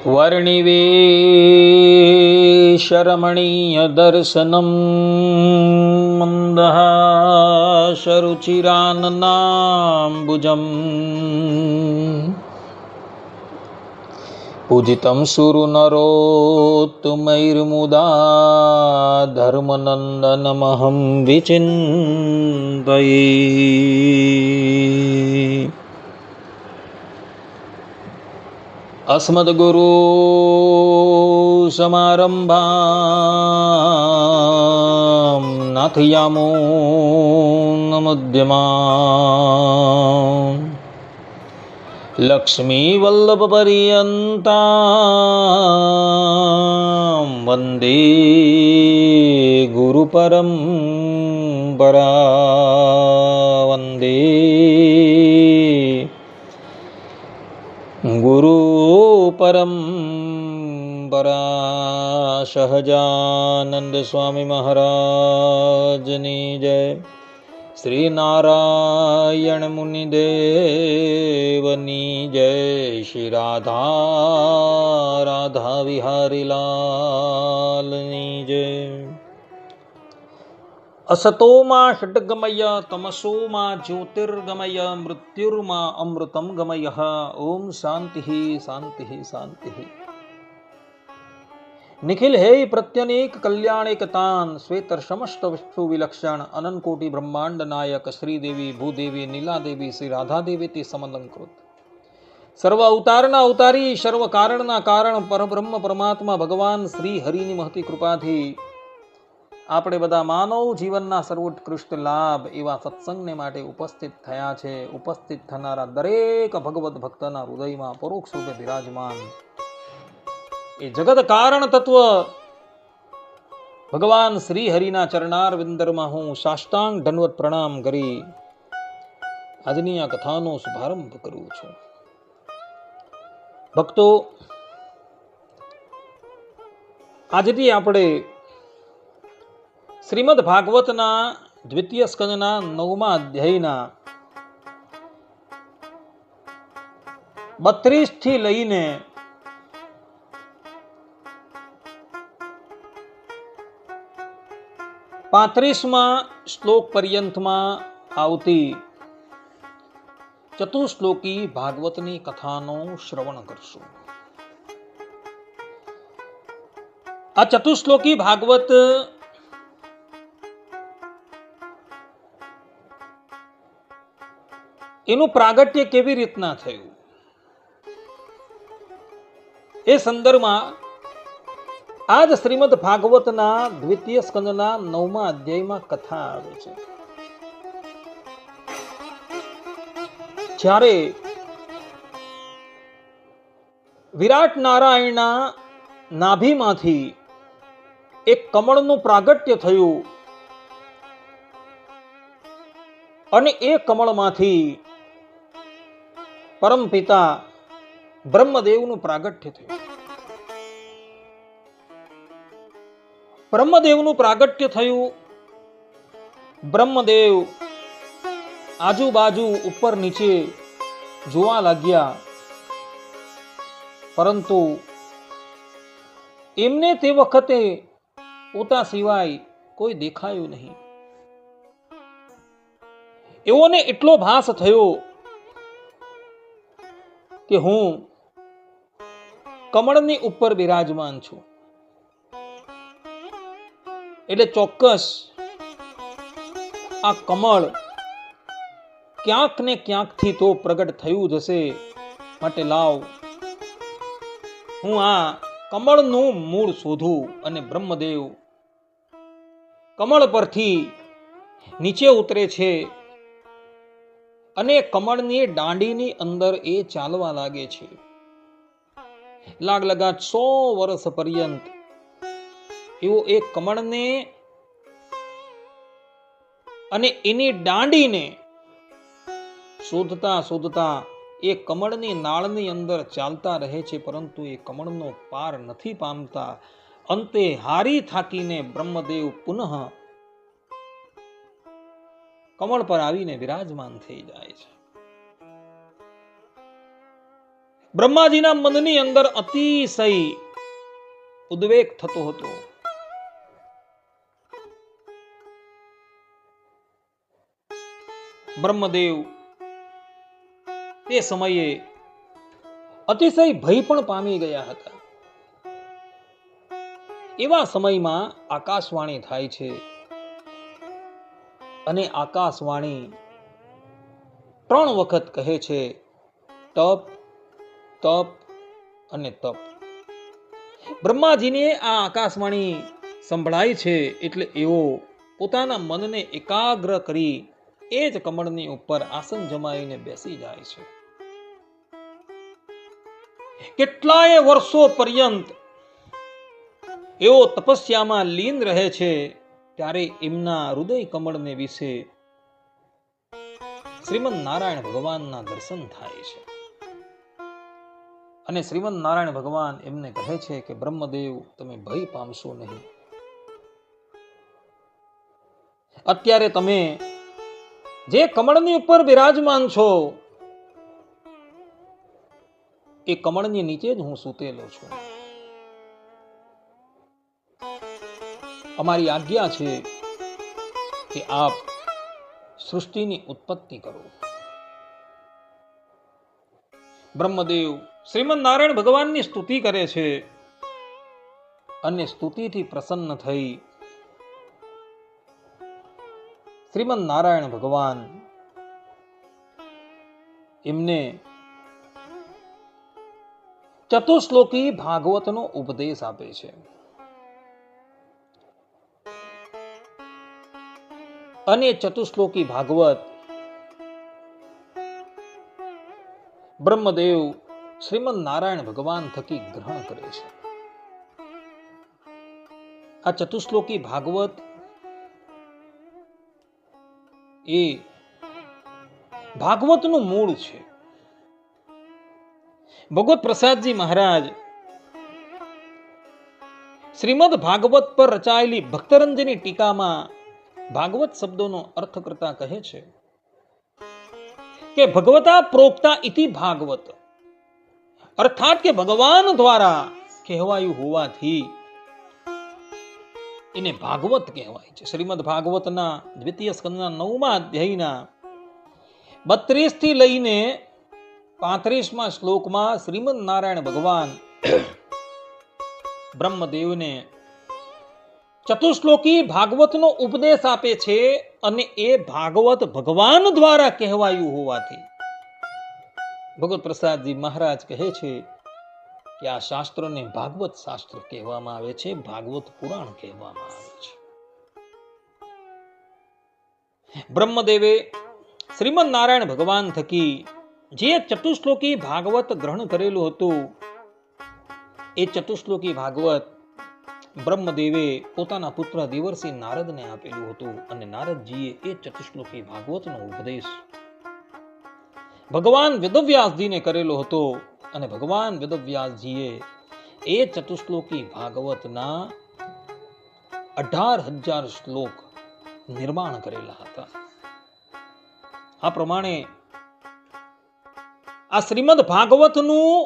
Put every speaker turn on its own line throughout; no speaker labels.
वर्णिवेशरमणीयदर्शनं मन्दहासरुचिराननाम्बुजम् पूजितं सुरनरोत्तमैर्मुदा धर्मनन्दनमहं विचिन्तये। अस्मद्गुरु समारम्भां नाथयामुनमध्यमाम् लक्ष्मीवल्लभपर्यन्तां वन्दे गुरुपरम्परा वन्दे गुरुपरम्परा। सहजानंद स्वामी महाराजनी जय। श्री नारायण मुनिदेवनी जय। श्री राधा राधा विहारी लालनी जय। असतो मा षड्गमय तमसो मा ज्योतिर्गमय मृत्युर्मा अमृतं गमय। ओम शांति शांति शांति। निखिल हे प्रत्यनेक कल्याणेकतान श्वेतर समस्त विष्णु विलक्षण अनंत कोटि ब्रह्मांड नायक श्रीदेवी भूदेवी नीलादेवी श्री राधा देवी ते समलंकृत सर्व अवताરના અવતારી સર્વ કારણના કારણ પરબ્રહ્મ પરમાત્મા ભગવાન શ્રી હરિની મહતી કૃપાથી આપણે બધા માનવ જીવનના સર્વોત્કૃષ્ટ લાભ એવા સત્સંગને માટે ઉપસ્થિત થયા છે. ઉપસ્થિત થનારા દરેક ભગવત ભક્તના હૃદયમાં પરોક્ષ રૂપે બિરાજમાન એ જગત કારણ તત્વ ભગવાન શ્રી હરિના ચરણાર વિંદરમાં હું સાષ્ટાંગ દંડવત પ્રણામ કરી આજની આ કથાનો શુભારંભ કરું છું. ભક્તો, આજથી આપણે શ્રીમદ ભાગવતના દ્વિતીય સ્કંદના 9મા અધ્યાયના 32 થી લઈને 35મા શ્લોક પર્યંતમાં આવતી ચતુશ્લોકી ભાગવતની કથાનો શ્રવણ કરશું. આ ચતુશ્લોકી ભાગવત એનું પ્રાગટ્ય કેવી રીતના થયું એ સંદર્ભમાં આજ શ્રીમદ ભાગવતના દ્વિતીય સ્કંદના 9મા અધ્યાયમાં કથા આવે છે. જ્યારે વિરાટ નારાયણના નાભીમાંથી એક કમળનું પ્રાગટ્ય થયું અને એ કમળમાંથી પરમપિતા બ્રહ્મદેવનું પ્રાગટ્ય થયું. બ્રહ્મદેવનું પ્રાગટ્ય થયું. બ્રહ્મદેવ આજુબાજુ ઉપર નીચે જોવા લાગ્યા, પરંતુ એમને તે વખતે પોતા સિવાય કોઈ દેખાયું નહીં. એઓને એટલો ભાસ થયો કે હું કમળની ઉપર બિરાજમાન છું. એટલે ચોક્કસ આ કમળ ક્યાંક ને ક્યાંકથી તો પ્રગટ થયું જશે. માટે લાવ હું આ કમળનું મૂળ શોધું. અને બ્રહ્મદેવ કમળ પરથી નીચે ઉતરે છે અને કમળની દાંડીની અંદર એ ચાલવા લાગે છે. લગાત 100 વર્ષ પર્યંત એવો એ કમળને અને એની દાંડીને શોધતા શોધતા એ કમળની નાળની અંદર ચાલતા રહે છે, પરંતુ એ કમળનો પાર નથી પામતા. અંતે હારી થાકીને બ્રહ્મદેવ પુનઃ કમળ પર આવીને વિરાજમાન થઈ જાય છે. બ્રહ્માજીના મનની અંદર અતિશય ઉદ્વેગ થતો હતો. બ્રહ્મદેવ તે સમયે અતિશય ભય પણ પામી ગયા હતા. એવા સમયમાં આકાશવાણી થાય છે અને આકાશવાણી 3 વખત કહે છે, તપ તપ અને તપ. બ્રહ્માજીને આ આકાશવાણી સંભળાય છે એટલે એવો પોતાના મનને એકાગ્ર કરી એ જ કમળની ઉપર આસન જમાવીને બેસી જાય છે. કેટલાય વર્ષો પર્યંત એવો તપસ્યામાં લીન રહે છે. ત્યારે એમના હૃદય કમળને વિશે શ્રીમદ નારાયણ ભગવાનના દર્શન થાય છે અને શ્રીમદ નારાયણ ભગવાન એમને કહે છે કે બ્રહ્મદેવ, તમે ભય પામશો નહીં. અત્યારે તમે જે કમળની ઉપર બિરાજમાન છો એ કમળની નીચે જ હું સૂતેલો છું. અમારી આજ્ઞા છે કે આપ સૃષ્ટિની ઉત્પત્તિ કરો. બ્રહ્મદેવ શ્રીમદ નારાયણ ભગવાનની સ્તુતિ કરે છે અને સ્તુતિથી પ્રસન્ન થઈ શ્રીમદ નારાયણ ભગવાન એમને ચતુશ્લોકી ભાગવતનો ઉપદેશ આપે છે. અને ચતુશ્લોકી ભાગવત બ્રહ્મદેવ શ્રીમદ નારાયણ ભગવાન થકી ગ્રહણ કરે છે. આ ચતુશ્લોકી ભાગવત એ ભાગવતનું મૂળ છે. ભગવત પ્રસાદજી મહારાજ શ્રીમદ ભાગવત પર રચાયેલી ભક્તરંજની ટીકામાં ભાગવત શબ્દોનો અર્થ કરતા કહે છે કે ભગવતા પ્રોક્તા ઇતિ ભાગવત, અર્થાત કે ભગવાન દ્વારા કહેવાયું હોવાથી એને ભાગવત કહેવાય છે. શ્રીમદ ભાગવતના દ્વિતીય સ્કંદના 9મા અધ્યાયના 32 થી લઈને 35મા શ્લોકમાં શ્રીમદ નારાયણ ભગવાન બ્રહ્મદેવને ચતુશ્લોકી ભાગવતનો ઉપદેશ આપે છે અને એ ભાગવત ભગવાન દ્વારા કહેવાયું હોવાથી ભગવત પ્રસાદજી મહારાજ કહે છે કે આ શાસ્ત્રને ભાગવત શાસ્ત્ર કહેવામાં આવે છે, ભાગવત પુરાણ કહેવામાં આવે છે. બ્રહ્મદેવે શ્રીમદ નારાયણ ભગવાન થકી જે ચતુશ્લોકી ભાગવત ગ્રહણ કરેલું હતું એ ચતુશ્લોકી ભાગવત બ્રહ્મદેવે પોતાના પુત્ર દેવર્ષિ નારદને આપેલું હતું અને નારદજીએ એ ચતુશ્લોકી ભાગવતનો ઉપદેશ ભગવાન વેદવ્યાસજીને કરેલો હતો અને ભગવાન વેદવ્યાસજીએ એ ચતુશ્લોકી ભાગવતના 18,000 શ્લોક નિર્માણ કરેલા હતા. આ પ્રમાણે આ શ્રીમદ ભાગવતનું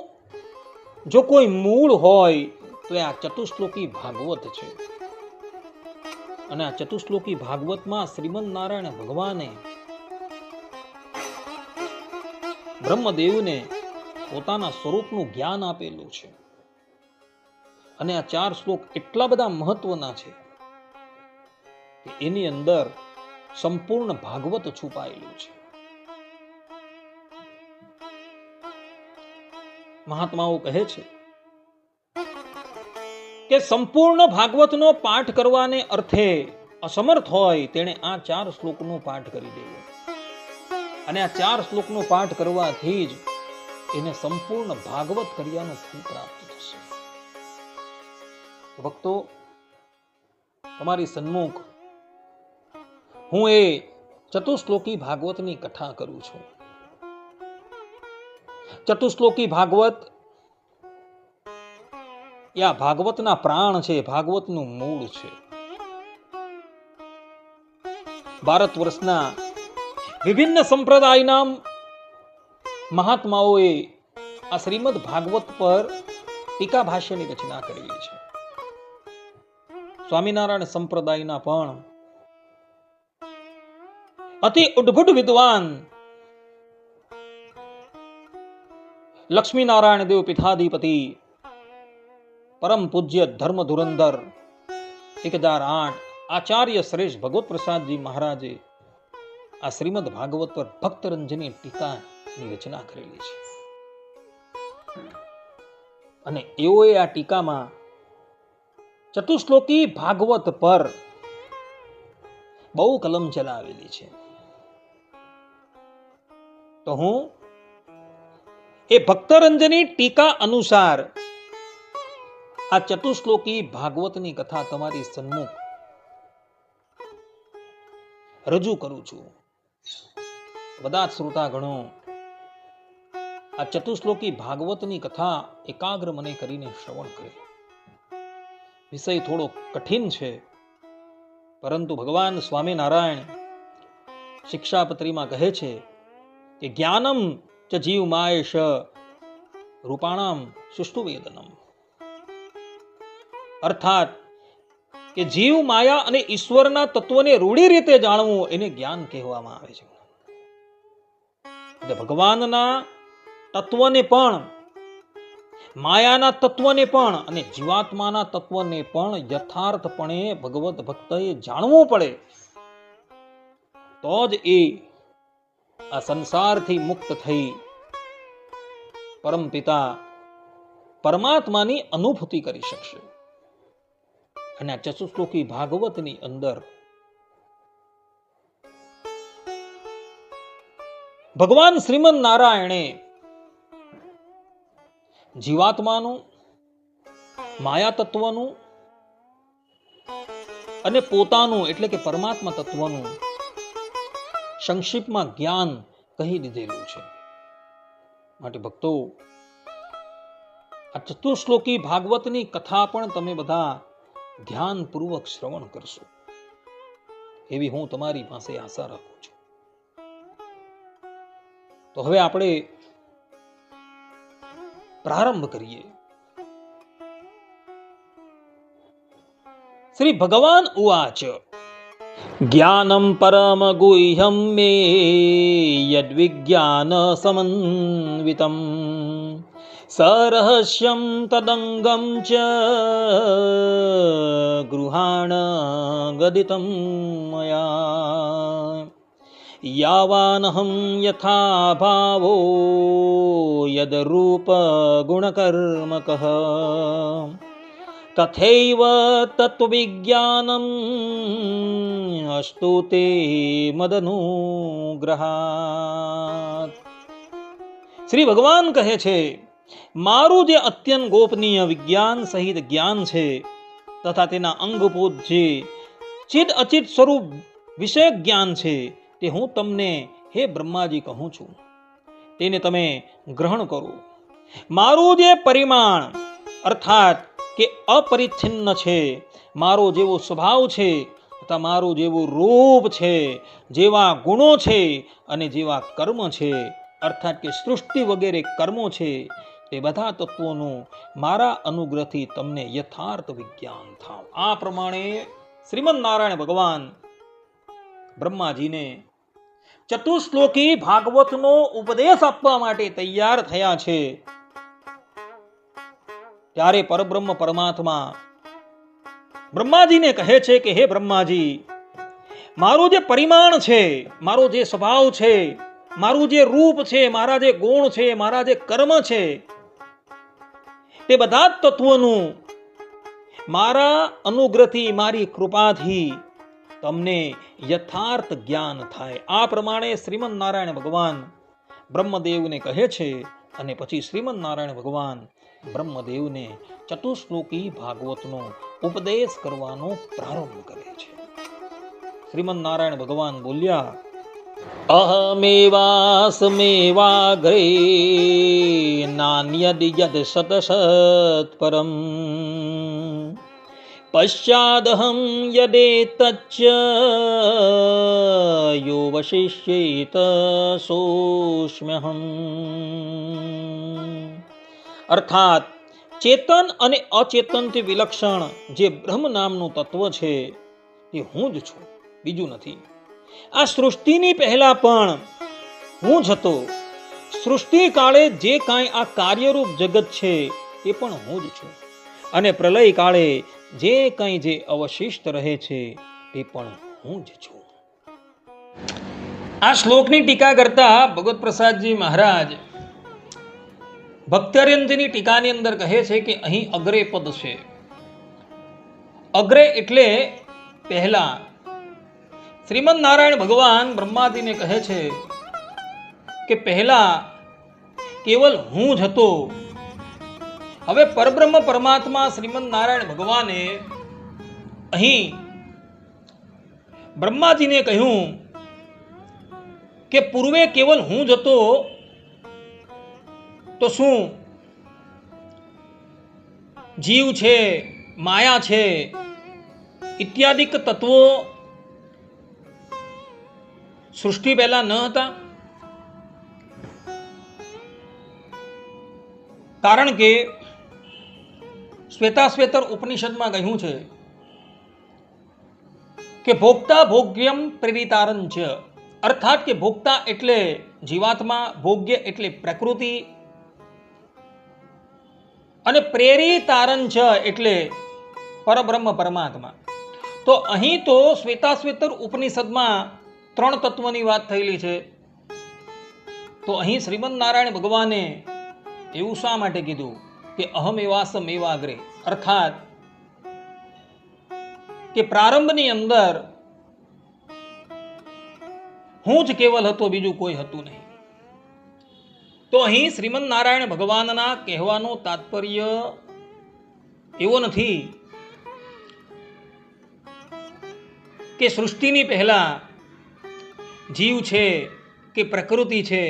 જો કોઈ મૂળ હોય તો આ ચતુશ્લોકી ભાગવત છે. અને આ ચતુશ્લોકી ભાગવતમાં શ્રીમદ નારાયણ ભગવાને બ્રહ્મદેવને પોતાના સ્વરૂપનું જ્ઞાન આપેલું છે. અને આ 4 શ્લોક એટલા બધા મહત્વના છે કે એની અંદર સંપૂર્ણ ભાગવત છુપાયેલું છે. મહાત્માઓ કહે છે કે સંપૂર્ણ ભાગવતનો પાઠ કરવાને અર્થે અસમર્થ હોય તેણે આ 4 શ્લોકનો પાઠ કરી દેવો અને આ 4 શ્લોકનો પાઠ કરવાથી જ એને સંપૂર્ણ ભાગવત કર્યાનું ફળ પ્રાપ્ત થશે. ભક્તો, તમારી સન્મુખ હું એ ચતુશ્લોકી ભાગવતની કથા કરું છું. ચતુશ્લોકી ભાગવત યા ભાગવતના પ્રાણ છે, ભાગવતનું મૂળ છે. ભારત વર્ષના વિભિન્ન સંપ્રદાયના મહાત્માઓએ આ શ્રીમદ ભાગવત પર ટીકા ભાષ્યની રચના કરેલી છે. સ્વામિનારાયણ સંપ્રદાયના પણ અતિ ઉદ્ભુત વિદ્વાન લક્ષ્મીનારાયણ દેવ પીઠાધિપતિ પરમ પૂજ્ય ધર્મ ધુરંધર 1008 આચાર્ય શ્રેષ્ઠ ભગવત પ્રસાદજી મહારાજે આ શ્રીમદ ભાગવત પર ભક્તરંજની ટીકાની રચના કરેલી છે. અને એઓએ આ ટીકામાં ચતુશ્લોકી ભાગવત પર બહુ કલમ ચલાવેલી છે. તો હું એ ભક્તરંજની ટીકા અનુસાર આ ચતુશ્લોકી ભાગવતની કથા તમારી સન્મુખ રજૂ કરું છું. બધા શ્રોતાગણો આ ચતુશ્લોકી ભાગવતની કથા એકાગ્ર મને કરીને શ્રવણ કરે. વિષય થોડો કઠિન છે, પરંતુ ભગવાન સ્વામિનારાયણ શિક્ષાપત્રીમાં કહે છે કે જ્ઞાનમ ચ જીવ માયેશ રૂપાણામ સુષ્ટુ વેદનમ. અર્થાત કે જીવ માયા અને ઈશ્વરના તત્વને રૂઢી રીતે જાણવું એને જ્ઞાન કહેવામાં આવે છે. એટલે ભગવાનના તત્વને પણ, માયાના તત્વને પણ અને જીવાત્માના તત્વને પણ યથાર્થપણે ભગવત ભક્તએ જાણવું પડે, તો જ એ આ સંસારથી મુક્ત થઈ પરમપિતા પરમાત્માની અનુભૂતિ કરી શકશે. અને આ ચતુશ્લોકી ભાગવતની અંદર ભગવાન શ્રીમદ નારાયણે જીવાત્માનું, માયા તત્વનું અને પોતાનું એટલે કે પરમાત્મા તત્વનું સંક્ષિપ્તમાં જ્ઞાન કહી દીધેલું છે. માટે ભક્તો, આ ચતુશ્લોકી ભાગવતની કથા પણ તમે બધા ધ્યાનપૂર્વક શ્રવણ કરશો એવી હું તમારી પાસે આશા રાખું છું. તો હવે આપણે પ્રારંભ કરીએ. શ્રી ભગવાન ઉવાચ જ્ઞાનમ પરમ ગુહ્યમ મે યદ્વિજ્ઞાન સમન્વિતમ સરહસ્યમ તદંગમ ચ ગૃહાણ ગદિતમ મયા યાવાનહમ યથા ભાવો યદ રૂપ ગુણકર્મકઃ તથૈવ તત્વવિજ્ઞાનમ અસ્તુ તે મદનુગ્રહાત. શ્રી ભગવાન કહે છે, મારું જે અત્યંત ગોપનીય વિજ્ઞાન સહિત જ્ઞાન છે તથા તેના અંગભૂત જે ચિદ અચિત સ્વરૂપ વિષયક જ્ઞાન છે તે હું તમને હે બ્રહ્માજી કહું છું. તેને તમે ગ્રહણ કરો. મારું જે પરિમાણ અર્થાત કે અપરિચ્છિન્ન છે, મારો જેવો સ્વભાવ છે તથા મારું જેવું રૂપ છે, જેવા ગુણો છે અને જેવા કર્મ છે, અર્થાત કે સૃષ્ટિ વગેરે કર્મો છે, તે બધા તત્વોનું મારા અનુગ્રહથી તમને યથાર્થ વિજ્ઞાન થાવ. આ પ્રમાણે શ્રીમદ નારાયણ ભગવાન બ્રહ્માજીને ચતુશ્લોકી ભાગવતનો ઉપદેશ આપવા માટે તૈયાર થયા છે. ત્યારે પરબ્રહ્મ પરમાત્મા બ્રહ્માજીને કહે છે કે હે બ્રહ્માજી, મારું જે પરિમાણ છે, મારો જે સ્વભાવ છે, મારું જે રૂપ છે, મારા જે ગુણ છે, મારા જે કર્મ છે, તે બધા જ તત્વોનું મારા અનુગ્રહથી, મારી કૃપાથી તમને યથાર્થ જ્ઞાન થાય. આ પ્રમાણે શ્રીમદ નારાયણ ભગવાન બ્રહ્મદેવને કહે છે અને પછી શ્રીમદ નારાયણ ભગવાન બ્રહ્મદેવને ચતુશ્લોકી ભાગવતનો ઉપદેશ કરવાનો પ્રારંભ કરે છે. શ્રીમદ નારાયણ ભગવાન બોલ્યા, અહમેવાસ્મેવાગ્રે નાન્યદ યદ સતસત પરમ પશ્ચાદહમ યદેતચ્ચ યો વશિષ્યેત સોષ્મ્યહમ. અર્થાત ચેતન અને અચેતનથી વિલક્ષણ જે બ્રહ્મ નામનું તત્વ છે એ હું જ છું, બીજું નથી. આ સૃષ્ટિની પહેલા પણ હું જ હતો. સૃષ્ટિ કાળે જે કાંઈ આ કાર્યરૂપ જગત છે એ પણ હું જ છું, અને પ્રલય કાળે જે કંઈ જે અવશિષ્ટ રહે છે એ પણ હું જ છું. આ શ્લોકની ટીકા કરતા ભગવત પ્રસાદજી મહારાજ ભક્ત્યર્યંતીની ટીકાની અંદર કહે છે કે અહીં અગ્રે પદ છે. અગ્રે એટલે પહેલા. શ્રીમદ નારાયણ ભગવાન બ્રહ્માજીને કહે છે કે પહેલા કેવલ હું જ હતો. હવે પરબ્રહ્મ પરમાત્મા શ્રીમદ નારાયણ ભગવાને અહીં બ્રહ્માજીને કહ્યું કે પૂર્વે કેવલ હું જ હતો, તો શું જીવ છે, માયા છે ઇત્યાદિક તત્વો સૃષ્ટિ પહેલા ન હતા? કારણ કે શ્વેતાશ્વેતર ઉપનિષદમાં કહ્યું છે કે ભોક્તા ભોગ્યમ પ્રેરિતારંચ, અર્થાત કે ભોક્તા એટલે જીવાત્મા, ભોગ્ય એટલે પ્રકૃતિ, અને પ્રેરિતારંચ એટલે પરબ્રહ્મ પરમાત્મા. તો અહીં તો શ્વેતાશ્વેતર ઉપનિષદમાં 3 તત્વની વાત થયેલી છે. તો અહીં શ્રીમદ નારાયણ ભગવાને એવું શા માટે કીધું કે અહમ એવાસમ એવાગ્રે, અર્થાત કે પ્રારંભની અંદર હું જ કેવલ હતો, બીજું કોઈ હતું નહીં. તો અહીં શ્રીમદ નારાયણ ભગવાનના કહેવાનો તાત્પર્ય એવો નથી કે સૃષ્ટિની પહેલા જીવ છે કે પ્રકૃતિ છે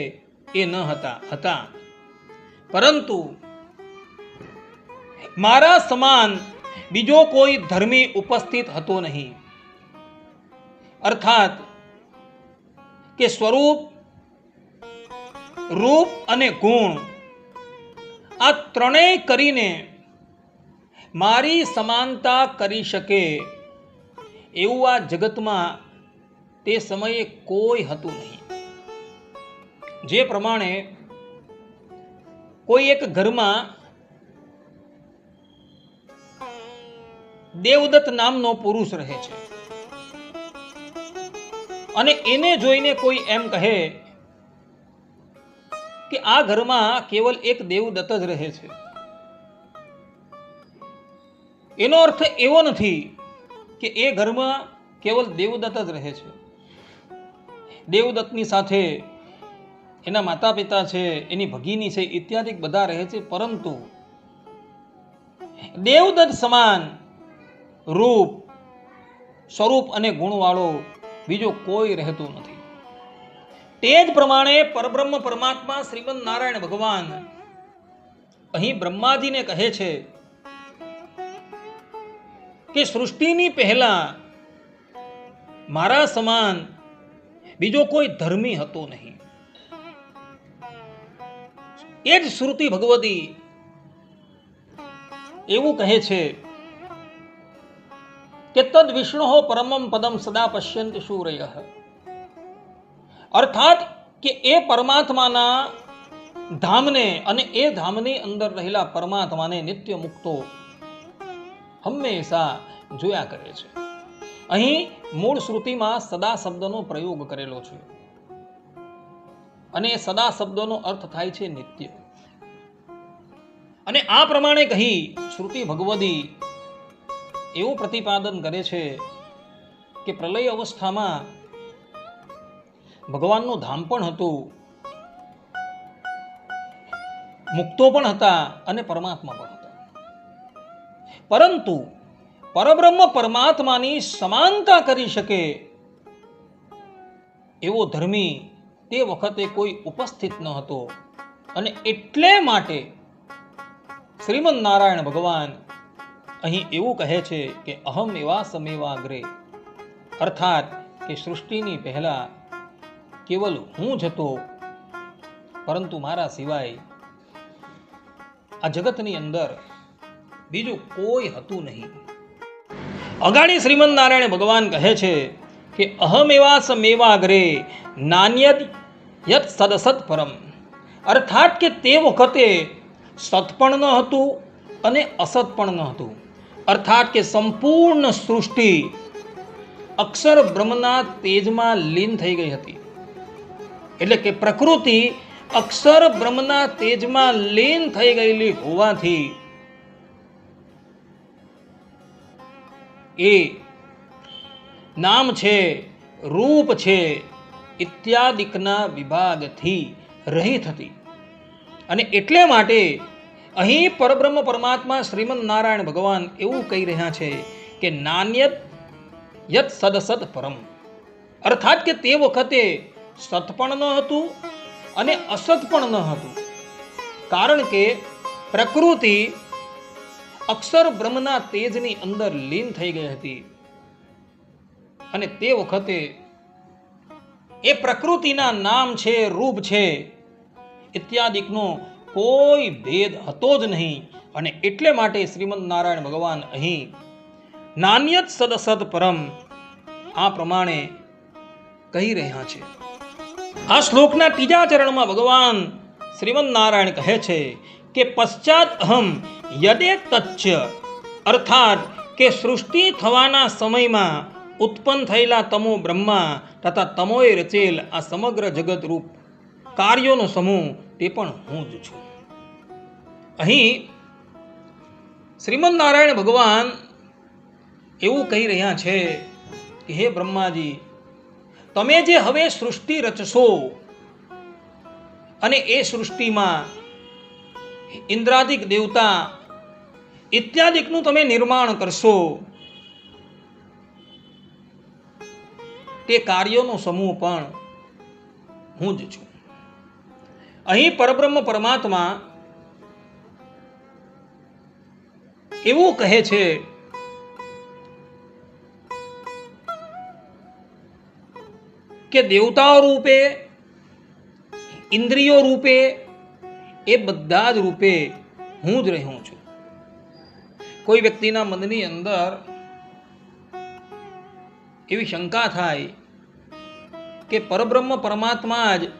એ ન હતા, પરંતુ મારા સમાન બીજો કોઈ ધર્મી ઉપસ્થિત હતો નહીં. અર્થાત કે સ્વરૂપ, રૂપ અને ગુણ આ ત્રણેય કરીને મારી સમાનતા કરી શકે એવું આ જગતમાં તે સમયે કોઈ હતું નહીં. જે પ્રમાણે કોઈ એક ઘરમાં દેવદત્ત નામનો પુરુષ રહે છે અને એને જોઈને કોઈ એમ કહે કે આ ઘરમાં કેવલ એક દેવદત્ત જ રહે છે. એનો અર્થ એવો નથી કે એ ઘરમાં કેવલ દેવદત્ત જ રહે છે. દેવદત્તની સાથે એના માતા પિતા છે, એની ભગીની છે ઇત્યાદિ બધા રહે છે, પરંતુ દેવદત્ત સમાન રૂપ, સ્વરૂપ અને ગુણવાળો બીજો કોઈ રહેતો નથી. તે જ પ્રમાણે પરબ્રહ્મ પરમાત્મા શ્રીમદ નારાયણ ભગવાન અહીં બ્રહ્માજીને કહે છે કે સૃષ્ટિની પહેલા મારા સમાન બીજો કોઈ ધર્મી હતો નહીં. એ જ શ્રુતિ ભગવતી એવું કહે છે કે તદ વિષ્ણો પરમમ પદમ સદા પશ્યંતિ શૂરયઃ, અર્થાત કે એ પરમાત્માના ધામને અને એ ધામની અંદર રહેલા પરમાત્માને નિત્ય મુક્તો હંમેશા જોયા કરે છે. અહીં મૂળ શ્રુતિમાં સદા શબ્દનો પ્રયોગ કરેલો છે અને સદા શબ્દનો અર્થ થાય છે નિત્ય. અને આ પ્રમાણે કહી શ્રુતિ ભગવદી એવું પ્રતિપાદન કરે છે કે પ્રલય અવસ્થામાં ભગવાનનું ધામ પણ હતું, મુક્તો પણ હતા અને પરમાત્મા પણ હતા. પરંતુ પરબ્રહ્મ પરમાત્માની સમાનતા કરી શકે એવો ધર્મી તે વખતે કોઈ ઉપસ્થિત ન હતો. અને એટલે માટે શ્રીમદ નારાયણ ભગવાન અહીં એવું કહે છે કે અહમ એવા સમેવાગ્રે, અર્થાત કે સૃષ્ટિની પહેલા કેવલ હું જ હતો, પરંતુ મારા સિવાય આ જગતની અંદર બીજું કોઈ હતું નહીં. અગાડી શ્રીમદ નારાયણ ભગવાન કહે છે કે અહમેવા સમેવાગ્રે નાન્યત યત સદસત પરમ, અર્થાત કે તે વખતે સત પણ ન હતું અને અસત પણ ન હતું. અર્થાત કે સંપૂર્ણ સૃષ્ટિ અક્ષર બ્રહ્મના તેજમાં લીન થઈ ગઈ હતી. એટલે કે પ્રકૃતિ અક્ષર બ્રહ્મના તેજમાં લીન થઈ ગયેલી હોવાથી એ નામ છે, રૂપ છે ઇત્યાદિકના વિભાગથી રહિત હતી. અને એટલે માટે અહીં પરબ્રહ્મ પરમાત્મા શ્રીમદ નારાયણ ભગવાન એવું કહી રહ્યા છે કે નાન્યત યત સદસત પરમ, અર્થાત કે તે વખતે સત પણ ન હતું અને અસત પણ ન હતું. કારણ કે પ્રકૃતિ અક્ષર બ્રહ્મના તેજની અંદર લીન થઈ ગઈ હતી અને તે વખતે એ પ્રકૃતિના નામ છે, રૂપ છે ઇત્યાદિકનો કોઈ ભેદ હતો જ નહીં. અને એટલે માટે શ્રીમદ નારાયણ ભગવાન અહીં નાન્યત સદસદ પરમ આ પ્રમાણે કહી રહ્યા છે. આ શ્લોકના ત્રીજા ચરણમાં ભગવાન શ્રીમદ નારાયણ કહે છે કે પશ્ચાત અહમ યદે તચ્ચ, અર્થાત કે સૃષ્ટિ થવાના સમયમાં ઉત્પન્ન થયેલા તમો બ્રહ્મા તથા તમોએ રચેલ આ સમગ્ર જગત રૂપ કાર્યોનો સમૂહ તે પણ હું જ છું. અહીં શ્રીમદ નારાયણ ભગવાન એવું કહી રહ્યા છે કે હે બ્રહ્માજી, તમે જે હવે સૃષ્ટિ રચશો અને એ સૃષ્ટિમાં ઇન્દ્રાદિક દેવતા ઇત્યાદિકનું તમે નિર્માણ કરશો, તે કાર્યોનો સમૂહ પણ હું જ છું. અહીં પરબ્રહ્મ પરમાત્મા એવું કહે છે કે દેવતાઓ રૂપે, ઇન્દ્રિયો રૂપે, એ બધા જ રૂપે હું જ રહ્યો છું. કોઈ વ્યક્તિના મનની અંદર એવી શંકા થાય કે પરબ્રહ્મ પરમાત્મા જ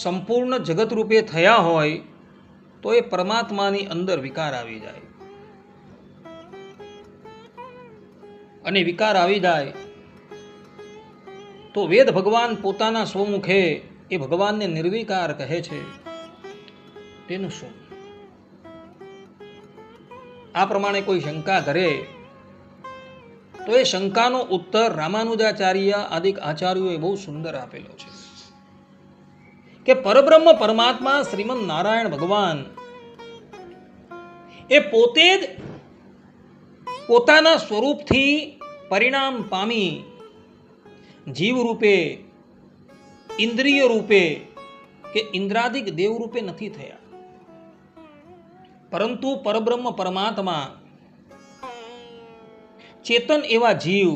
સંપૂર્ણ જગત રૂપે થયા હોય તો એ પરમાત્માની અંદર વિકાર આવી જાય. અને વિકાર આવી જાય તો વેદ ભગવાન પોતાના સ્વમુખે એ ભગવાનને નિર્વિકાર કહે છે. તેનું શું? આ પ્રમાણે કોઈ શંકા કરે તો એ શંકાનો ઉત્તર રામાનુજાચાર્ય આદિક આચાર્યોએ બહુ સુંદર આપેલો છે કે પરબ્રહ્મ પરમાત્મા શ્રીમદ નારાયણ ભગવાન એ પોતે જ પોતાના સ્વરૂપથી પરિણામ પામી જીવ રૂપે, ઇન્દ્રિય રૂપે કે ઇન્દ્રાદિક દેવ રૂપે નથી થયા, પરંતુ પરબ્રહ્મ પરમાત્મા ચેતન એવા જીવ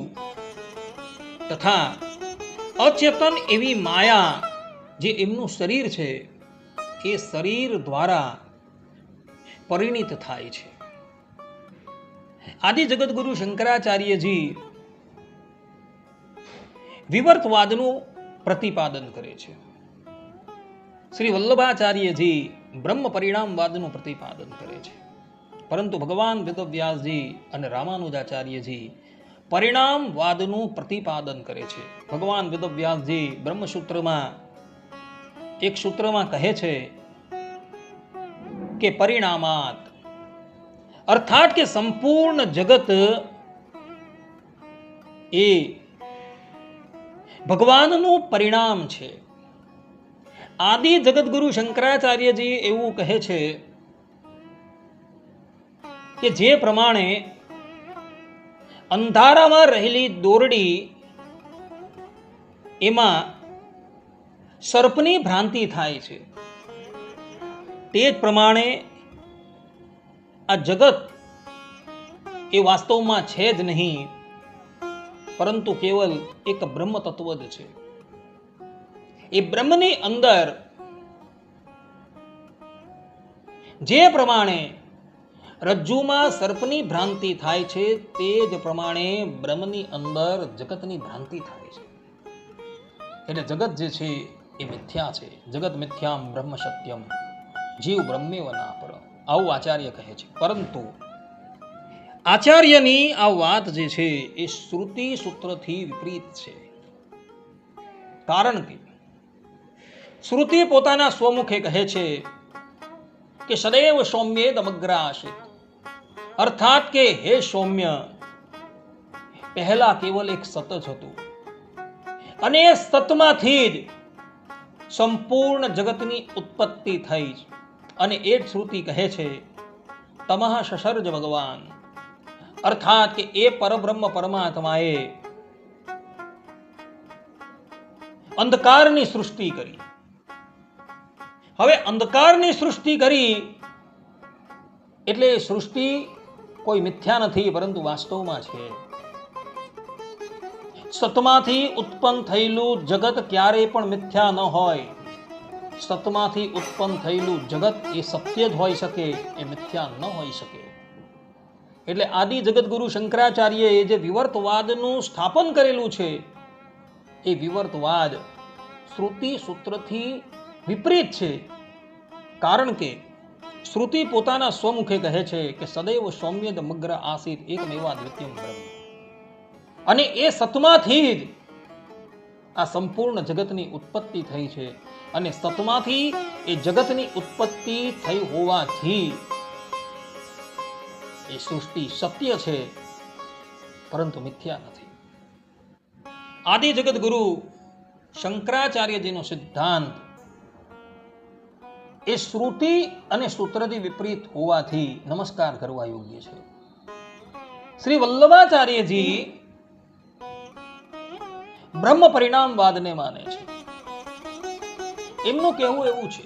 તથા અચેતન એવી માયા જે એમનું શરીર છે એ શરીર દ્વારા પરિણિત થાય છે. આદિ જગતગુરુ શંકરાચાર્યજી વિવર્તવાદનું પ્રતિપાદન કરે છે. શ્રી વલ્લભાચાર્યજી બ્રહ્મ પરિણામવાદનું પ્રતિપાદન કરે છે. પરંતુ ભગવાન વેદવ્યાસજી અને રામાનુજાચાર્યજી પરિણામવાદનું પ્રતિપાદન કરે છે. ભગવાન વેદવ્યાસજી બ્રહ્મસૂત્રમાં એક સૂત્રમાં કહે છે કે પરિણામાત, અર્થાત કે સંપૂર્ણ જગત એ ભગવાનનું પરિણામ છે. આદિ જગતગુરુ શંકરાચાર્યજી એવું કહે છે કે જે પ્રમાણે અંધારામાં રહેલી દોરડી એમાં સર્પની ભ્રાંતિ થાય છે, તે જ પ્રમાણે આ જગત એ વાસ્તવમાં છે જ નહીં, પરંતુ કેવલ એક બ્રહ્મ તત્વ જ છે. એ બ્રહ્મની અંદર જે પ્રમાણે રજ્જુમાં સર્પની ભ્રાંતિ થાય છે તે જ પ્રમાણે બ્રહ્મની અંદર જગતની ભ્રાંતિ થાય છે. એટલે જગત જે છે એ મિથ્યા છે. જગત મિથ્યામ બ્રહ્મ સત્યમ, જીવ બ્રહ્મેવ ના પર, આવું આચાર્ય કહે છે. પરંતુ આચાર્યની આ વાત જે છે એ શ્રુતિ સૂત્રથી વિપરીત છે. કારણ કે શ્રુતિ પોતાના સ્વમુખે કહે છે કે સદૈવ સૌમ્યેદ અમગ્રાસિત, અર્થાત કે હે સૌમ્ય, પહેલા કેવલ એક સત જ હતું અને એ સતમાંથી જ સંપૂર્ણ જગતની ઉત્પત્તિ થઈ. અને એ જ શ્રુતિ કહે છે તમઃ સસર્જ ભગવાન, અર્થાત કે એ પરબ્રહ્મ પરમાત્માએ અંધકારની સૃષ્ટિ કરી. હવે અંધકારની સૃષ્ટિ કરી એટલે સૃષ્ટિ કોઈ મિથ્યા નથી, પરંતુ વાસ્તવમાં છે. સતમાંથી ઉત્પન્ન થયેલું જગત ક્યારેય પણ મિથ્યા ન હોય. સતમાંથી ઉત્પન્ન થયેલું જગત એ સત્ય જ હોઈ શકે, એ મિથ્યા ન હોઈ શકે. એટલે આદિ જગતગુરુ શંકરાચાર્યએ જે વિવર્તવાદનું સ્થાપન કરેલું છે એ વિવર્તવાદ શ્રુતિ સૂત્રથી વિપરીત છે. કારણ કે શ્રુતિ પોતાના સ્વમુખે કહે છે કે સદૈવ સૌમ્યદ મગ્ર આસિત એકમેવા દ્વિતીયમ બ્રહ્મ, અને એ સતમાંથી જ આ સંપૂર્ણ જગતની ઉત્પત્તિ થઈ છે. અને સતમાંથી એ જગતની ઉત્પત્તિ થઈ હોવાથી એ સૃષ્ટિ સત્ય છે, પરંતુ મિથ્યા નથી. આદિ જગત ગુરુ શંકરાચાર્યજીનો સિદ્ધાંત એ શ્રુતિ અને સૂત્રથી વિપરીત હોવાથી નમસ્કાર કરવા યોગ્ય છે. શ્રી વલ્લભાચાર્યજી બ્રહ્મ પરિણામવાદને માને છે. એમનું કહેવું એવું છે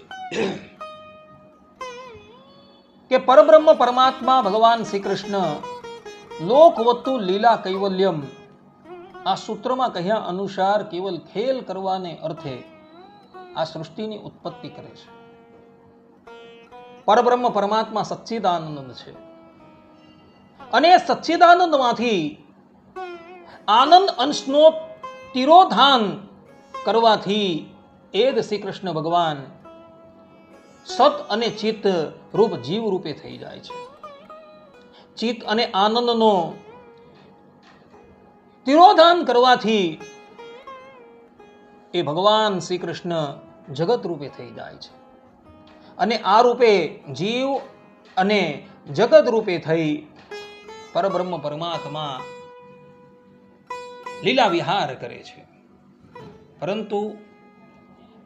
કે પરબ્રહ્મ પરમાત્મા ભગવાન શ્રી કૃષ્ણ લોકવત્તુ લીલા કૈવલ્યમ, આ સૂત્રમાં કહ્યા અનુસાર કેવલ ખેલ કરવાને અર્થે આ સૃષ્ટિની ઉત્પત્તિ કરે છે. પરબ્રહ્મ પરમાત્મા સચ્ચિદાનંદ છે અને સચ્ચિદાનંદમાંથી આનંદ અંશનો તિરોધાન કરવાથી એ જ શ્રી કૃષ્ણ ભગવાન સત અને ચિત્ત રૂપ જીવ રૂપે થઈ જાય છે. ચિત્ત અને આનંદનો તિરોધાન કરવાથી એ ભગવાન શ્રી કૃષ્ણ જગત રૂપે થઈ જાય છે. અને આ રૂપે જીવ અને જગત રૂપે થઈ પરબ્રહ્મ પરમાત્મા લીલા વિહાર કરે છે. પરંતુ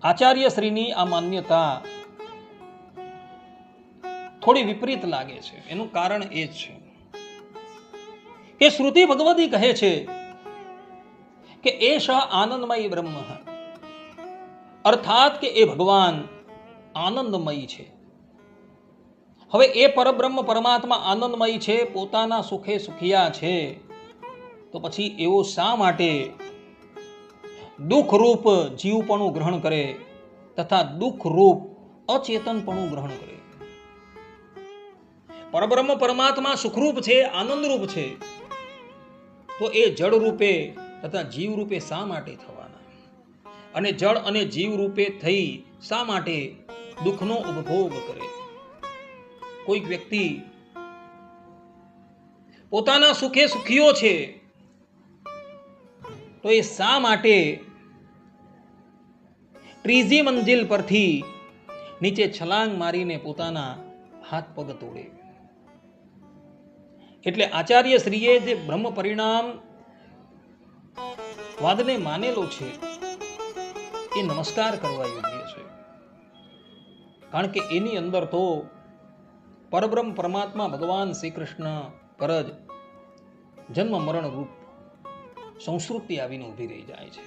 આચાર્ય શ્રીની આ માન્યતા થોડી વિપરીત લાગે છે. એનું કારણ એ જ છે કે શ્રુતિ ભગવતી કહે છે કે એષ આનંદમય બ્રહ્મ, અર્થાત કે એ ભગવાન આનંદમય છે. હવે એ પરબ્રહ્મ પરમાત્મા આનંદમય છે, પોતાના સુખે સુખિયા છે, તો પછી એવો શા માટે દુઃખરૂપ જીવપણું ગ્રહણ કરે તથા દુઃખરૂપ અચેતનપણું ગ્રહણ કરે? પરબ્રહ્મ પરમાત્મા સુખરૂપ છે, આનંદરૂપ છે, તો એ જળ રૂપે તથા જીવ રૂપે શા માટે થવાના? અને જળ અને જીવ રૂપે થઈ શા માટે દુઃખનો ઉપભોગ કરે? કોઈક વ્યક્તિ પોતાના સુખે સુખીઓ છે, તો એ શા માટે ત્રીજી મંજિલ પરથી નીચે છલાંગ મારીને પોતાના હાથ પગ તોડે? એટલે આચાર્ય શ્રીએ જે બ્રહ્મ પરિણામ વાદને માનેલો છે એ નમસ્કાર કરવા યોગ્ય છે. કારણ કે એની અંદર તો પરબ્રહ્મ પરમાત્મા ભગવાન શ્રી કૃષ્ણ પર જ જન્મ મરણ રૂપ સંસ્કૃતિ આવીને ઊભી રહી જાય છે.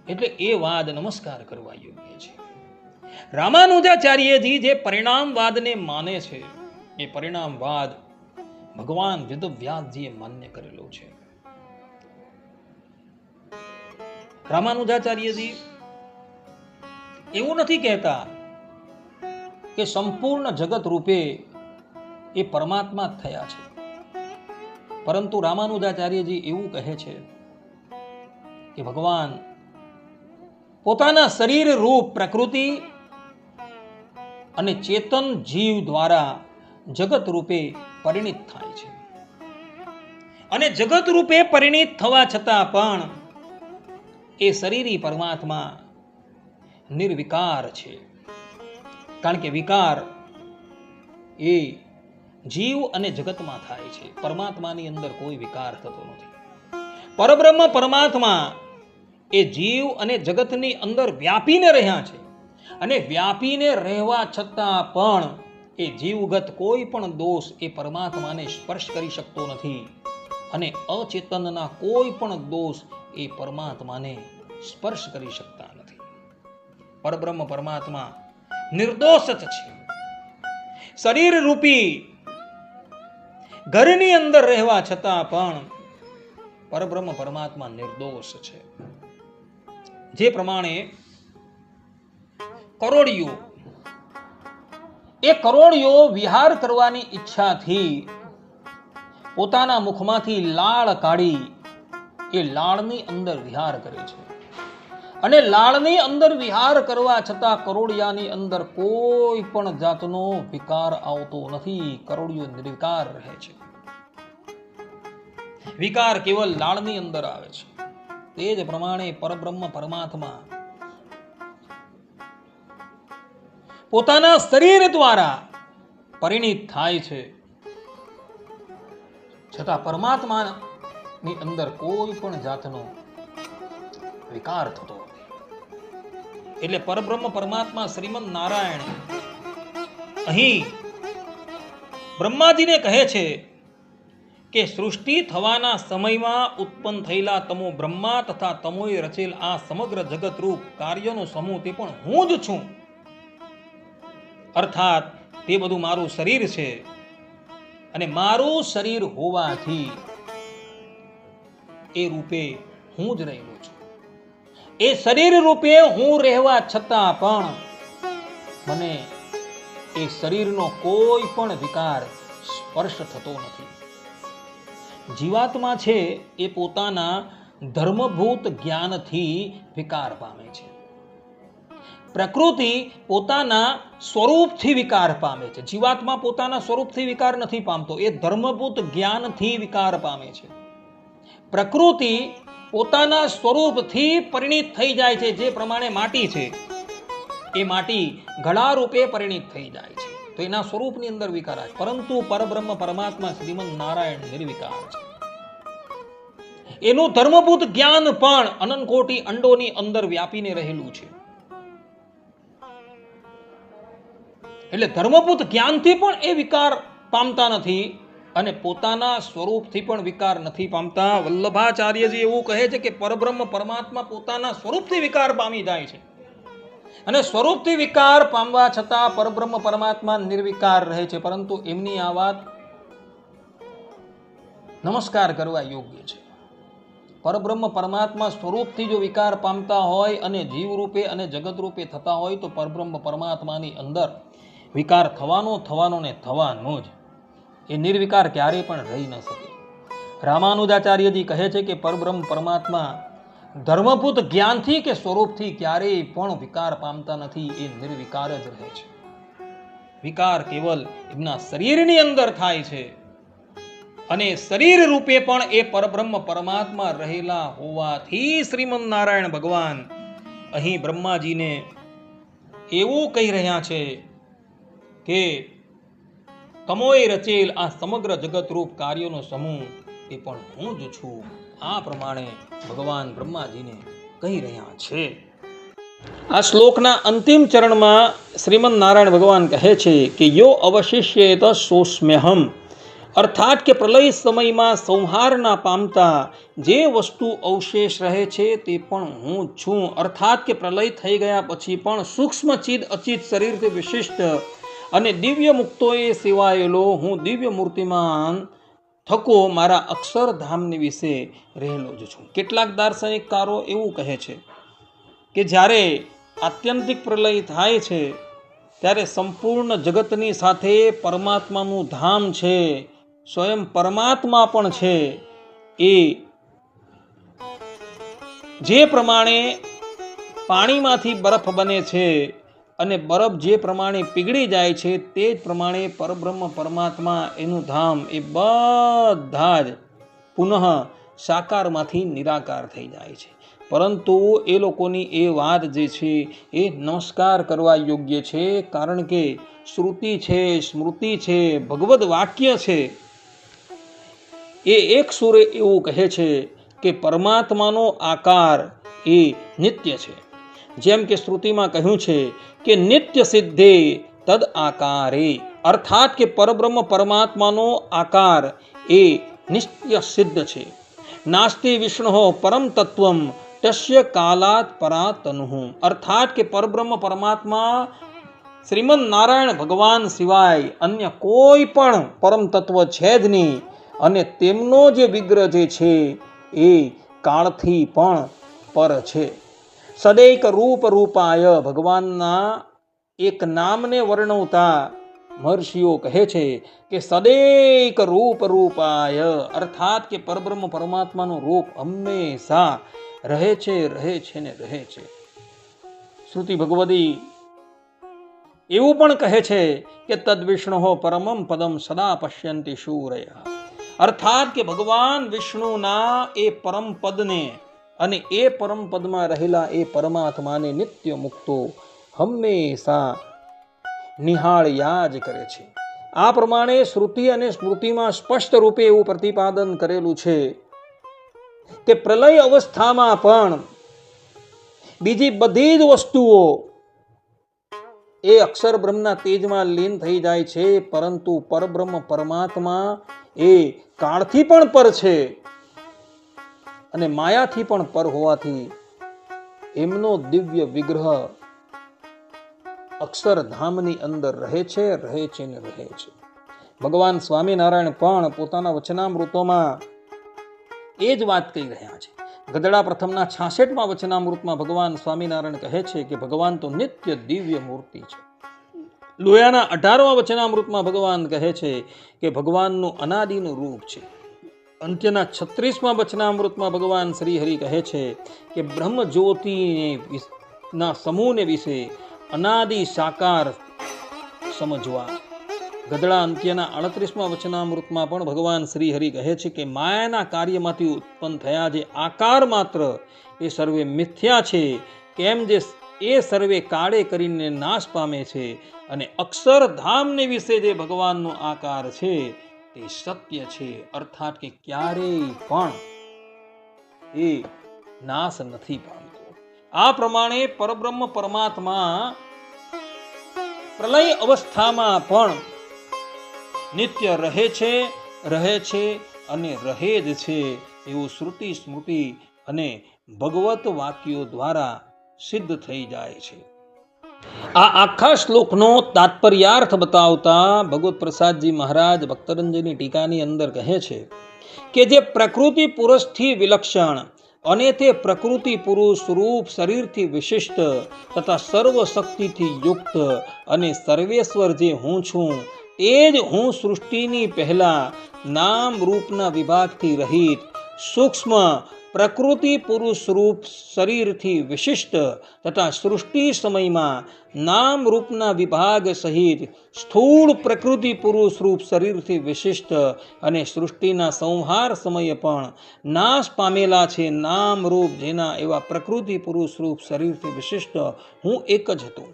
એટલે એ વાદ નમસ્કાર કરવા યોગ્ય છે. રામાનુજાચાર્યજી જે પરિણામવાદને માને છે એ પરિણામવાદ ભગવાન વેદવ્યાસજીએ માન્ય કરેલો છે. રામાનુજાચાર્યજી એવું નથી કહેતા કે સંપૂર્ણ જગત રૂપે એ પરમાત્મા જ થયા છે. પરંતુ રામાનુજાચાર્યજી એવું કહે છે કે ભગવાન પોતાના શરીર રૂપ પ્રકૃતિ અને ચેતન જીવ દ્વારા જગત રૂપે પરિણિત થાય છે. અને જગત રૂપે પરિણિત થવા છતાં પણ એ શરીરી પરમાત્મા નિર્વિકાર છે. કારણ કે વિકાર એ જીવ અને જગતમાં થાય છે. પરમાત્માની અંદર કોઈ વિકાર થતો નથી. પરબ્રહ્મ પરમાત્મા એ જીવ અને જગતની અંદર વ્યાપીને રહ્યા છે. અને વ્યાપીને રહેવા છતાં પણ એ જીવગત કોઈ પણ દોષ એ પરમાત્માને સ્પર્શ કરી શકતો નથી. અને અચેતનના કોઈ પણ દોષ એ પરમાત્માને સ્પર્શ કરી શકતા નથી. પરબ્રહ્મ પરમાત્મા નિર્દોષ છે. શરીર રૂપી ઘરની અંદર રહેવા છતાં પણ પરબ્રહ્મ પરમાત્મા નિર્દોષ છે. જે પ્રમાણે કરોડિયો વિહાર કરવાની ઈચ્છાથી પોતાના મુખમાંથી લાળ કાઢી એ લાળની અંદર વિહાર કરે છે. અને લાળની અંદર વિહાર કરવા છતાં કરોડિયાની અંદર કોઈ પણ જાતનો વિકાર આવતો નથી. કરોડિયો નિર્વિકાર રહે છે. વિકાર કેવલ લાળની અંદર આવે છે. તે જ પ્રમાણે પરબ્રહ્મ પરમાત્મા પોતાના શરીર દ્વારા પરિણિત થાય છે, છતાં પરમાત્માની અંદર કોઈ પણ જાતનો વિકાર થતો નથી. એટલે પરબ્રહ્મ પરમાત્મા શ્રીમદ નારાયણ અહીં બ્રહ્માજીને કહે છે કે સૃષ્ટિ થવાના સમયમાં ઉત્પન્ન થયેલા તમો બ્રહ્મા તથા તમોએ રચેલ આ સમગ્ર જગત રૂપ કાર્યનો સમૂહ તે પણ હું જ છું. અર્થાત તે બધું મારું શરીર છે. અને મારું શરીર હોવાથી એ રૂપે હું જ રહેલો છું. એ શરીર રૂપે હું રહેવા છતાં પણ મને એ શરીરનો કોઈ પણ વિકાર સ્પર્શ થતો નથી. જીવાત્મા છે એ પોતાના ધર્મભૂત જ્ઞાનથી વિકાર પામે છે. પ્રકૃતિ પોતાના સ્વરૂપથી વિકાર પામે છે. જીવાત્મા પોતાના સ્વરૂપથી વિકાર નથી પામતો, એ ધર્મભૂત જ્ઞાનથી વિકાર પામે છે. પ્રકૃતિ પોતાના સ્વરૂપથી પરિણિત થઈ જાય છે. જે પ્રમાણે માટી છે, એ માટી ઘડા રૂપે પરિણિત થઈ જાય છે, તો એના સ્વરૂપની અંદર વિકાર છે. પરંતુ પરબ્રહ્મ પરમાત્મા શ્રીમદ નારાયણ નિર્વિકાર છે. એનું ધર્મભૂત જ્ઞાન પણ અનંત કોટી અંડોની અંદર વ્યાપીને રહેલું છે. એટલે ધર્મભૂત જ્ઞાનથી પણ એ વિકાર પામતા નથી અને પોતાના સ્વરૂપથી પણ વિકાર નથી પામતા. વલ્લભાચાર્યજી એવું કહે છે કે પરબ્રહ્મ પરમાત્મા પોતાના સ્વરૂપથી વિકાર પામી જાય છે. અને સ્વરૂપથી વિકાર પામવા છતાં પરબ્રહ્મ પરમાત્મા નિર્વિકાર રહે છે. પરંતુ એમની આ વાત નમસ્કાર કરવા યોગ્ય છે. પરબ્રહ્મ પરમાત્મા સ્વરૂપથી જો વિકાર પામતા હોય અને જીવ રૂપે અને જગત રૂપે થતા હોય તો પરબ્રહ્મ પરમાત્માની અંદર વિકાર થવાનો ને થવાનો જ. એ નિર્વિકાર ક્યારેય પણ રહી ન શકે. રામાનુજાચાર્યજી કહે છે કે પરબ્રહ્મ પરમાત્મા ધર્મભૂત જ્ઞાનથી કે સ્વરૂપથી ક્યારેય પણ વિકાર પામતા નથી. એ નિર્વિકાર જ રહે છે. વિકાર કેવલ એમના શરીરની અંદર થાય છે. અને શરીર રૂપે પણ એ પરબ્રહ્મ પરમાત્મા રહેલા હોવાથી શ્રીમદ નારાયણ ભગવાન અહીં બ્રહ્માજીને એવું કહી રહ્યા છે કે તમોએ રચેલ આ સમગ્ર જગત રૂપ કાર્યોનો સમૂહ એ પણ હું જ છું. આ પ્રમાણે ભગવાન બ્રહ્માજીને કહી રહ્યા છે. આ શ્લોકના અંતિમ ચરણમાં શ્રીમદ નારાયણ ભગવાન કહે છે કે યો અવશિષ્યેત સોસ્મ્યહમ, અર્થાત કે પ્રલય સમયમાં સંહારના પામતા જે વસ્તુ અવશેષ રહે છે તે પણ હું જ છું. અર્થાત કે પ્રલય થઈ ગયા પછી પણ સૂક્ષ્મ ચિદ અચિત શરીરથી વિશિષ્ટ અને દિવ્ય મુક્તોએ સિવાયેલો હું દિવ્ય મૂર્તિમાન થકો મારા અક્ષરધામની વિશે રહેલો જ છું. કેટલાક દાર્શનિકકારો એવું કહે છે કે જ્યારે આત્યંતિક પ્રલય થાય છે ત્યારે સંપૂર્ણ જગતની સાથે પરમાત્માનું ધામ છે, સ્વયં પરમાત્મા પણ છે. એ જે પ્રમાણે પાણીમાંથી બરફ બને છે અને બરફ જે પ્રમાણે પીગળી જાય છે, તે જ પ્રમાણે પરબ્રહ્મ પરમાત્મા એનું ધામ એ બધા જ પુનઃ સાકારમાંથી નિરાકાર થઈ જાય છે. પરંતુ એ લોકોની એ વાત જે છે એ નમસ્કાર કરવા યોગ્ય છે, કારણ કે શ્રુતિ છે, સ્મૃતિ છે, ભગવદ વાક્ય છે, એ એક સુરે એવું કહે છે કે પરમાત્માનો આકાર એ નિત્ય છે. જેમ કે શ્રુતિમાં કહ્યું છે કે નિત્ય સિદ્ધે તદ આકારે, અર્થાત કે પરબ્રહ્મ પરમાત્માનો આકાર એ નિત્ય સિદ્ધ છે. નાસ્તિ વિષ્ણુ પરમ તત્વમ તસ્ય કાલાત પરાત તનુઃ, અર્થાત કે પરબ્રહ્મ પરમાત્મા શ્રીમદ નારાયણ ભગવાન સિવાય અન્ય કોઈ પણ પરમ તત્વ છે જ નહીં, અને તેમનો જે વિગ્રહ જે છે એ કાળથી પણ પર છે. સદૈક રૂપ રૂપાય, ભગવાનના એક નામને વર્ણવતા મહર્ષિઓ કહે છે કે સદૈક રૂપ રૂપાય, અર્થાત કે પરબ્રહ્મ પરમાત્માનું રૂપ હંમેશા રહે છે, રહે છે ને રહે છે. શ્રુતિ ભગવદી એવું પણ કહે છે કે તદ વિષ્ણુ પરમમ પદમ સદા પશ્યંતિ શૂરય, અર્થાત કે ભગવાન વિષ્ણુના એ પરમ પદને અને એ પરમ પદમાં રહેલા એ પરમાત્માને નિત્ય મુક્તો હંમેશા નિહાળ્યા જ કરે છે. આ પ્રમાણે શ્રુતિ અને સ્મૃતિમાં સ્પષ્ટ રૂપે એવું પ્રતિપાદન કરેલું છે કે પ્રલય અવસ્થામાં પણ બીજી બધી જ વસ્તુઓ એ અક્ષર બ્રહ્મના તેજમાં લીન થઈ જાય છે, પરંતુ પરબ્રહ્મ પરમાત્મા એ કાળથી પણ પર છે અને માયાથી પણ પર હોવાથી એમનો દિવ્ય વિગ્રહ અક્ષરધામની અંદર રહે છે, રહે છે ને રહે છે. ભગવાન સ્વામિનારાયણ પણ પોતાના વચનામૃતોમાં એ જ વાત કહી રહ્યા છે. ગદડા પ્રથમના 66મા વચનામૃતમાં ભગવાન સ્વામિનારાયણ કહે છે કે ભગવાન તો નિત્ય દિવ્ય મૂર્તિ છે. લોયાના 18મા વચનામૃતમાં ભગવાન કહે છે કે ભગવાનનું અનાદિનું રૂપ છે. અંત્યના 36મા વચનામૃતમાં ભગવાન શ્રી હરિ કહે છે કે બ્રહ્મ જ્યોતિના સમૂહને વિશે અનાદિ સાકાર સમજવા. ગદડા અંત્યના 38મા વચનામૃતમાં પણ ભગવાન શ્રી હરિ કહે છે કે માયાના કાર્યમાંથી ઉત્પન્ન થયા જે આકાર માત્ર એ સર્વે મિથ્યા છે, કેમ જે એ સર્વે કાળે કરીને નાશ પામે છે, અને અક્ષરધામને વિશે જે ભગવાનનો આકાર છે તે સત્ય છે, અર્થાત કે ક્યારેય પણ એ નાશ નથી પામતો. આ પ્રમાણે પરબ્રહ્મ પરમાત્મા પ્રલય અવસ્થામાં પણ નિત્ય રહે છે અને રહે જ છે, એવું શ્રુતિ સ્મૃતિ અને ભગવત વાક્યો દ્વારા સિદ્ધ થઈ જાય છે. આ આખા શ્લોકનો તાત્પર્યાર્થ બતાવતા ભગવત પ્રસાદજી મહારાજ ભક્તરંજની ટીકાની અંદર કહે છે કે જે પ્રકૃતિ પુરુષથી વિલક્ષણ અને તે પ્રકૃતિ પુરુષ રૂપ શરીરથી વિશિષ્ટ તથા સર્વ શક્તિથી યુક્ત અને સર્વેશ્વર જે હું છું તે જ હું સૃષ્ટિની પહેલા નામ રૂપના વિભાગથી રહિત સૂક્ષ્મ પ્રકૃતિ પુરુષ રૂપ શરીરથી વિશિષ્ટ તથા સૃષ્ટિ સમયમાં નામ રૂપના વિભાગ સહિત સ્થૂળ પ્રકૃતિ પુરુષ રૂપ શરીરથી વિશિષ્ટ અને સૃષ્ટિના સંહાર સમયે પણ નાશ પામેલા છે નામ રૂપ જેના એવા પ્રકૃતિ પુરુષ રૂપ શરીરથી વિશિષ્ટ હું એક જ હતો.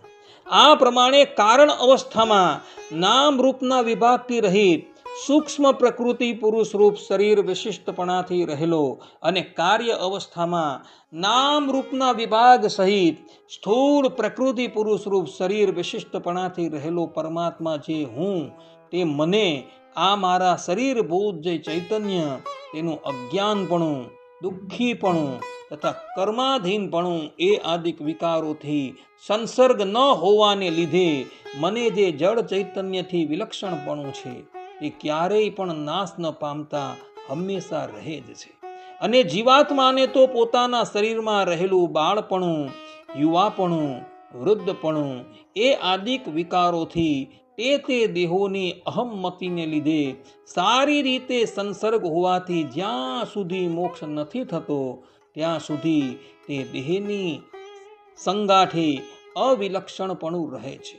આ પ્રમાણે કારણ અવસ્થામાં નામ રૂપના વિભાગથી રહિત સૂક્ષ્મ પ્રકૃતિ પુરુષ રૂપ શરીર વિશિષ્ટપણાથી રહેલો અને કાર્ય અવસ્થામાં નામ રૂપના વિભાગ સહિત સ્થૂળ પ્રકૃતિ પુરુષ રૂપ શરીર વિશિષ્ટપણાથી રહેલો પરમાત્મા જે હું તે મને આ મારા શરીરભૂત જે ચૈતન્ય તેનું અજ્ઞાનપણું, દુઃખીપણું તથા કર્માધીનપણું એ આદિક વિકારોથી સંસર્ગ ન હોવાને લીધે મને જે જળ ચૈતન્યથી વિલક્ષણપણું છે એ ક્યારેય પણ નાશ ન પામતા હંમેશા રહે જ છે. અને જીવાત્માને તો પોતાના શરીરમાં રહેલું બાળપણું, યુવાપણું, વૃદ્ધપણું એ આદિક વિકારોથી તે દેહોની અહમમતીને લીધે સારી રીતે સંસર્ગ હોવાથી જ્યાં સુધી મોક્ષ નથી થતો ત્યાં સુધી તે દેહની સંગાઠે અવિલક્ષણપણું રહે છે.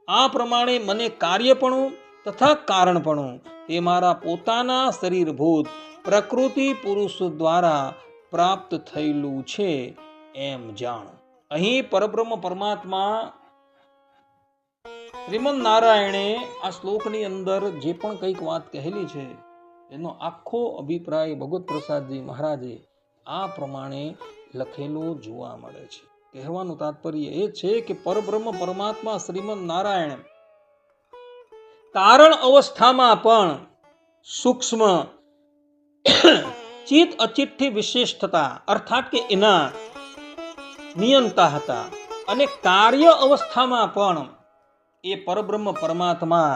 આ પ્રમાણે મને કાર્યપણું તથા કારણપણું તે મારા પોતાના શરીરભૂત પ્રકૃતિ પુરુષ દ્વારા પ્રાપ્ત થયેલું છે એમ જાણ. અહીં પરબ્રહ્મ પરમાત્મા શ્રીમદ નારાયણે આ શ્લોકની અંદર જે પણ કંઈક વાત કહેલી છે એનો આખો અભિપ્રાય ભગવત પ્રસાદજી મહારાજે આ પ્રમાણે લખેલો જોવા મળે છે. કહેવાનું તાત્પર્ય એ છે કે પરબ્રહ્મ પરમાત્મા શ્રીમદ નારાયણ કારણ અવસ્થામાં પણ સૂક્ષ્મ ચિત્ત અચિતથી વિશિષ્ટતા અર્થાત કે એના નિયંતા હતા અને કાર્ય અવસ્થામાં પણ એ પરબ્રહ્મ પરમાત્મા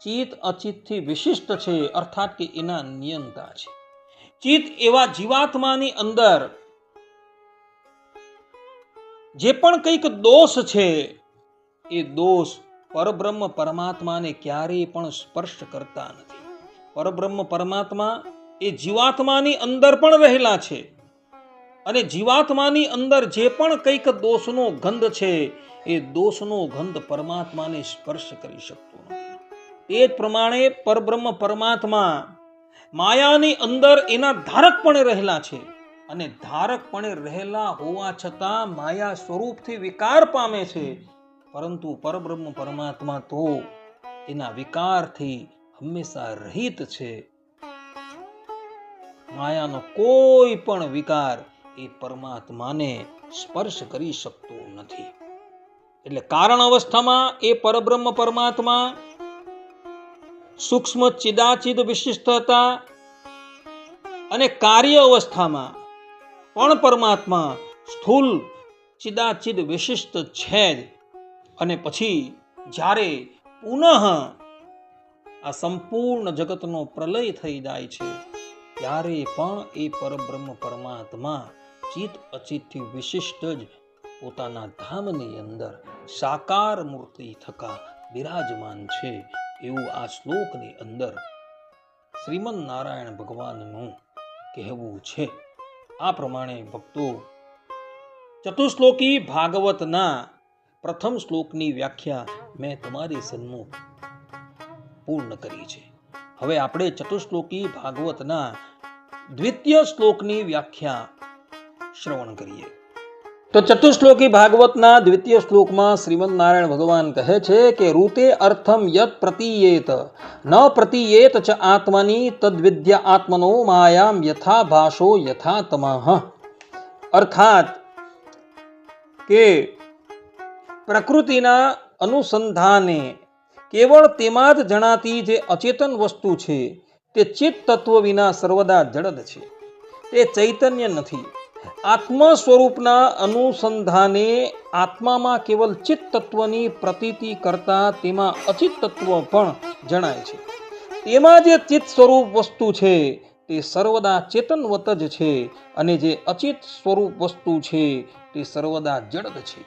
ચિત્ત અચિતથી વિશિષ્ટ છે અર્થાત કે એના નિયંતા છે. ચિત્ત એવા જીવાત્માની અંદર જે પણ કંઈક દોષ છે એ દોષ પરબ્રહ્મ પરમાત્માને ક્યારેય પણ સ્પર્શ કરતા નથી. પરબ્રહ્મ પરમાત્મા એ જીવાત્માની અંદર પણ રહેલા છે અને જીવાત્માની અંદર જે પણ કંઈક દોષનો ગંધ છે એ દોષનો ગંધ પરમાત્માને સ્પર્શ કરી શકતો નથી. તે જ પ્રમાણે પરબ્રહ્મ પરમાત્મા માયાની અંદર એના ધારક પણ રહેલા છે અને ધારક પણ રહેલા હોવા છતાં માયા સ્વરૂપથી વિકાર પામે છે, પરંતુ પરબ્રહ્મ પરમાત્મા તો એના વિકારથી હંમેશા રહિત છે. માયાનો કોઈ પણ વિકાર એ પરમાત્માને સ્પર્શ કરી શકતો નથી. એટલે કારણ અવસ્થામાં એ પરબ્રહ્મ પરમાત્મા સૂક્ષ્મ ચિદાચિદ વિશિષ્ટ હતા અને કાર્ય અવસ્થામાં પણ પરમાત્મા સ્થૂલ ચિદાચિદ વિશિષ્ટ છે જ. અને પછી જ્યારે પુનઃ આ સંપૂર્ણ જગતનો પ્રલય થઈ જાય છે ત્યારે પણ એ પરબ્રહ્મ પરમાત્મા ચિત્ત અચિતથી વિશિષ્ટ જ પોતાના ધામની અંદર સાકાર મૂર્તિ થકા બિરાજમાન છે એવું આ શ્લોકની અંદર શ્રીમદ નારાયણ ભગવાનનું કહેવું છે. આ પ્રમાણે ભક્તો ચતુશ્લોકી ભાગવતના પ્રથમ શ્લોકની વ્યાખ્યા મેં તમારી સન્મુખ પૂર્ણ કરી છે. હવે આપણે ચતુશ્લોકી ભાગવતના દ્વિતીય શ્લોકની વ્યાખ્યા શ્રવણ કરીએ. તો ચતુશ્લોકી ભાગવતના દ્વિતીય શ્લોકમાં શ્રીમદ નારાયણ ભગવાન કહે છે કે રૂતે અર્થમ યત પ્રતીયેત ન પ્રતીયેત ચ આત્મની તદ્વિદ્ય આત્મનો માયામ યથા ભાષો યથા તમઃ. અર્થાત કે પ્રકૃતિના અનુસંધાને કેવળ તેમાં જ જણાતી જે અચેતન વસ્તુ છે તે ચિત્ત તત્વ વિના સર્વદા જડદ છે, તે ચૈતન્ય નથી. આત્મ સ્વરૂપના અનુસંધાને આત્મામાં કેવલ ચિત્ત તત્વની પ્રતીતિ કરતા તેમાં અચિત તત્વ પણ જણાય છે. તેમાં જે ચિત્ત સ્વરૂપ વસ્તુ છે તે સર્વદા ચેતનવત જ છે અને જે અચિત સ્વરૂપ વસ્તુ છે તે સર્વદા જડદ છે.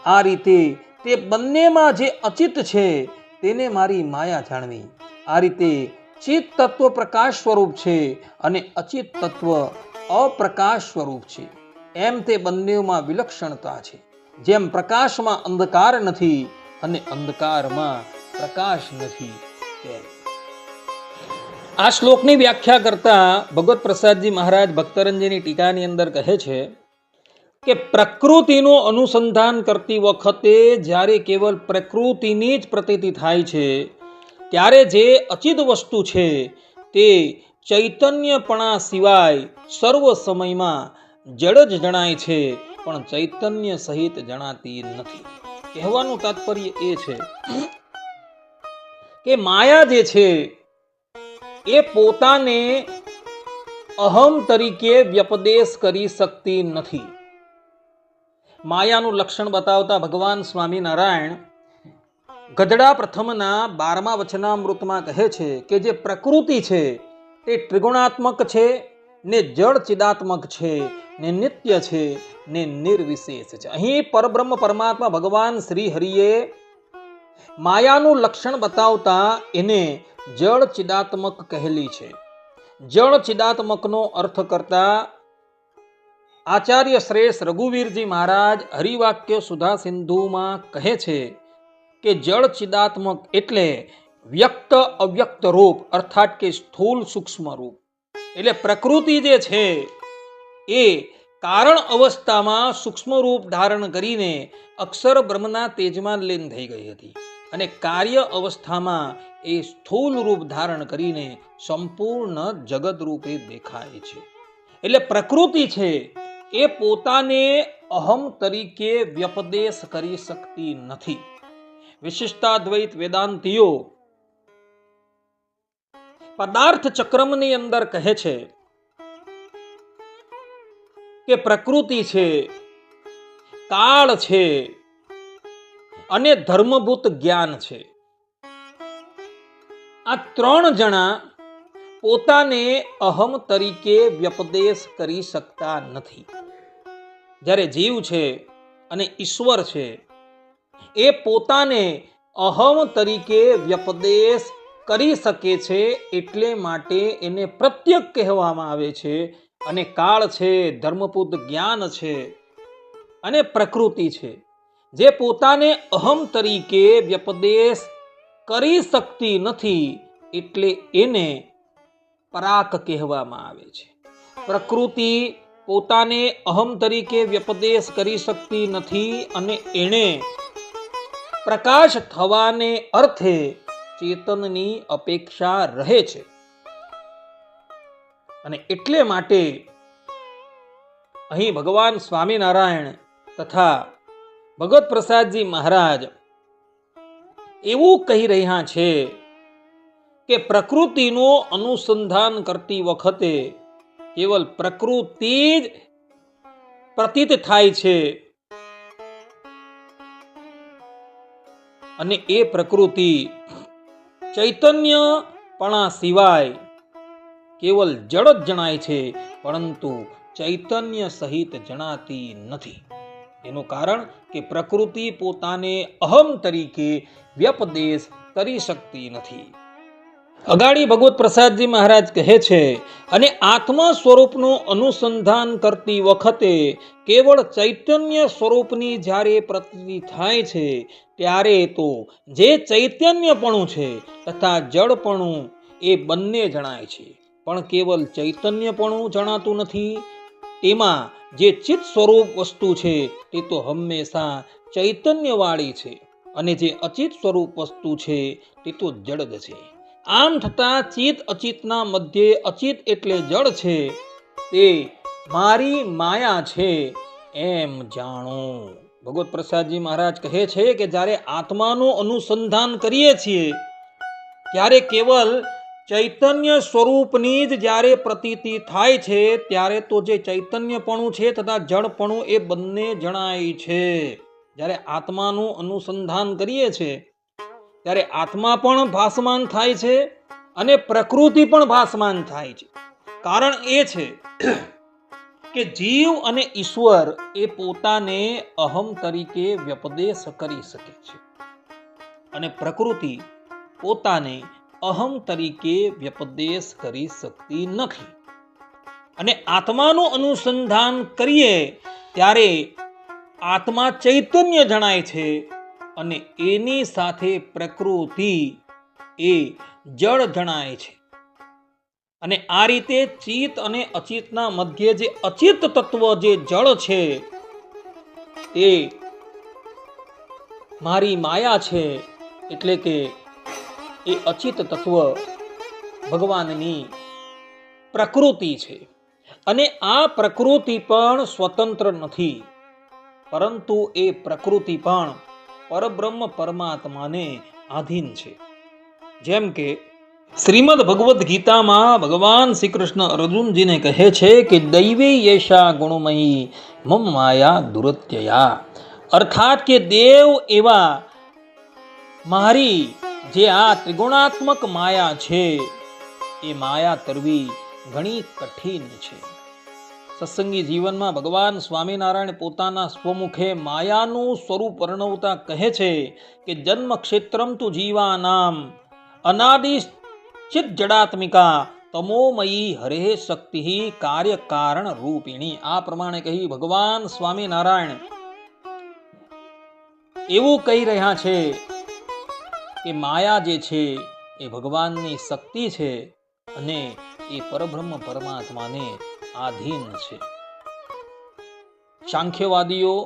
આ રીતે તે બંનેમાં જે અચિત છે તેને મારી માયા જાણવી. આ રીતે ચિત્ત તત્વ પ્રકાશ સ્વરૂપ છે અને અચિત તત્વ અપ્રકાશ સ્વરૂપ છે. એમ તે બંનેમાં વિલક્ષણતા છે. જેમ પ્રકાશમાં અંધકાર નથી અને અંધકારમાં પ્રકાશ નથી તેમ. આ શ્લોકની વ્યાખ્યા કરતા ભગવત પ્રસાદજી મહારાજ ભક્તરંજની ટીકાની અંદર કહે છે કે પ્રકૃતિનું અનુસંધાન કરતી વખતે જ્યારે કેવલ પ્રકૃતિની જ પ્રતીતિ થાય છે ત્યારે જે અચિત વસ્તુ છે તે ચૈતન્યપણા સિવાય સર્વ સમયમાં જડ જ જણાય છે, પણ ચૈતન્ય સહિત જણાતી નથી. કહેવાનું તાત્પર્ય એ છે કે માયા જે છે એ પોતાને અહમ તરીકે વ્યપદેશ કરી શકતી નથી. માયાનું લક્ષણ બતાવતા ભગવાન સ્વામિનારાયણ ગઢડા પ્રથમના 12મા વચનામૃતમાં કહે છે કે જે પ્રકૃતિ છે તે ત્રિગુણાત્મક છે, ને જળ ચિદાત્મક છે, ને નિત્ય છે, ને નિર્વિશેષ છે. અહીં પરબ્રહ્મ પરમાત્મા ભગવાન શ્રી હરિએ માયાનું લક્ષણ બતાવતા એને જળ ચિદાત્મક કહેલી છે. જળ ચિદાત્મકનો અર્થ કરતા આચાર્ય શ્રેષ્ઠ રઘુવીરજી મહારાજ હરિવાક્ય સુધા સિંધુમાં કહે છે કે જળ ચિદાત્મક એટલે વ્યક્ત અવ્યક્ત રૂપ, અર્થાત કે સ્થૂલ સૂક્ષ્મ રૂપ. એટલે પ્રકૃતિ જે છે એ કારણ અવસ્થામાં સૂક્ષ્મ રૂપ ધારણ કરીને અક્ષર બ્રહ્મના તેજમાં લીન થઈ ગઈ હતી, અને કાર્ય અવસ્થામાં એ સ્થૂલ રૂપ ધારણ કરીને સંપૂર્ણ જગત રૂપે દેખાય છે. એટલે પ્રકૃતિ છે એ પોતાને અહમ તરીકે વ્યપદેશ કરી શકતી નથી. વિશિષ્ટાદ્વૈત વેદાંતિઓ પદાર્થ ચક્રમની અંદર કહે છે કે પ્રકૃતિ છે, કાળ છે અને ધર્મભૂત જ્ઞાન છે. આ ત્રણ જણા પોતાને અહમ તરીકે વ્યપદેશ કરી શકતા નથી. જ્યારે જીવ છે અને ઈશ્વર છે એ પોતાને અહમ તરીકે વ્યપદેશ કરી શકે છે, એટલે માટે એને પ્રત્યક કહેવામાં આવે છે. અને કાળ છે, ધર્મભૂત જ્ઞાન છે અને પ્રકૃતિ છે જે પોતાને અહમ તરીકે વ્યપદેશ કરી શકતી નથી, એટલે એને પરાક કહેવામાં આવે છે. પ્રકૃતિ પોતાને અહમ તરીકે વ્યપદેશ કરી શકતી નથી અને એણે પ્રકાશ થવાને અર્થે ચેતનની અપેક્ષા રહે છે. અને એટલે માટે અહીં ભગવાન સ્વામિનારાયણ તથા ભગવત પ્રસાદજી મહારાજ એવું કહી રહ્યા છે કે પ્રકૃતિનું અનુસંધાન કરતી વખતે કેવલ પ્રકૃતિ જ પ્રતીત થાય છે, અને એ પ્રકૃતિ ચૈતન્યપણા સિવાય કેવલ જળ જ જણાય છે, પરંતુ ચૈતન્ય સહિત જણાતી નથી. એનું કારણ કે પ્રકૃતિ પોતાને અહમ તરીકે વ્યપદેશ કરી શકતી નથી. અગાડી ભગવત પ્રસાદજી મહારાજ કહે છે, અને આત્મા સ્વરૂપનું અનુસંધાન કરતી વખતે કેવળ ચૈતન્ય સ્વરૂપની જ્યારે પ્રતીતિ થાય છે, ત્યારે તો જે ચૈતન્યપણું છે તથા જળપણું એ બંને જણાય છે, પણ કેવલ ચૈતન્યપણું જણાતું નથી. તેમાં જે ચિત્ત સ્વરૂપ વસ્તુ છે તે તો હંમેશા ચૈતન્યવાળી છે, અને જે અચિત સ્વરૂપ વસ્તુ છે તે તો જડ છે. આમ થતાં ચિત્ત અચિતના મધ્યે અચિત એટલે જળ છે, તે મારી માયા છે એમ જાણો. ભગવત પ્રસાદજી મહારાજ કહે છે કે જ્યારે આત્માનું અનુસંધાન કરીએ છીએ ત્યારે કેવલ ચૈતન્ય સ્વરૂપની જ જ્યારે પ્રતીતિ થાય છે, ત્યારે તો જે ચૈતન્યપણું છે તથા જળપણું એ બંને જણાય છે. જ્યારે આત્માનું અનુસંધાન કરીએ છીએ ત્યારે આત્મા પણ ભાસમાન થાય છે અને પ્રકૃતિ પણ ભાસમાન થાય છે. કારણ એ છે કે જીવ અને ઈશ્વર એ પોતાને અહમ તરીકે વ્યપદેશ કરી શકે છે, અને પ્રકૃતિ પોતાને અહમ તરીકે વ્યપદેશ કરી શકતી નથી. અને આત્માનું અનુસંધાન કરીએ ત્યારે આત્મા ચૈતન્ય જણાય છે, અને એની સાથે પ્રકૃતિ એ જળ જણાય છે. અને આ રીતે ચિત્ત અને અચિતના મધ્યે જે અચિત તત્વ જે જળ છે તે મારી માયા છે, એટલે કે એ અચિત તત્વ ભગવાનની પ્રકૃતિ છે. અને આ પ્રકૃતિ પણ સ્વતંત્ર નથી, પરંતુ એ પ્રકૃતિ પણ પરબ્રહ્મ પરમાત્માને આધીન છે. જેમ કે શ્રીમદ ભગવદ્ ગીતામાં ભગવાન શ્રી કૃષ્ણ અર્જુનજીને કહે છે કે દૈવી યેષા ગુણમયી મમ માયા દુરત્યયા, અર્થાત કે દેવ એવા મારી જે આ ત્રિગુણાત્મક માયા છે એ માયા તરવી ઘણી કઠિન છે. સત્સંગી જીવનમાં ભગવાન સ્વામિનારાયણ પોતાના સ્વમુખે માયાનું સ્વરૂપ વર્ણવતા કહે છે કે જન્મ ક્ષેત્રમ તુ જીવાનામ અનાદિ ચિત જડાત્મિકા તમોમયી હરે શક્તિ કાર્ય કારણ રૂપિણી. આ પ્રમાણે કહી ભગવાન સ્વામિનારાયણ એવું કહી રહ્યા છે કે માયા જે છે એ ભગવાનની શક્તિ છે અને એ પરબ્રહ્મ પરમાત્માને આધીન છે. સાંખ્યવાદીઓ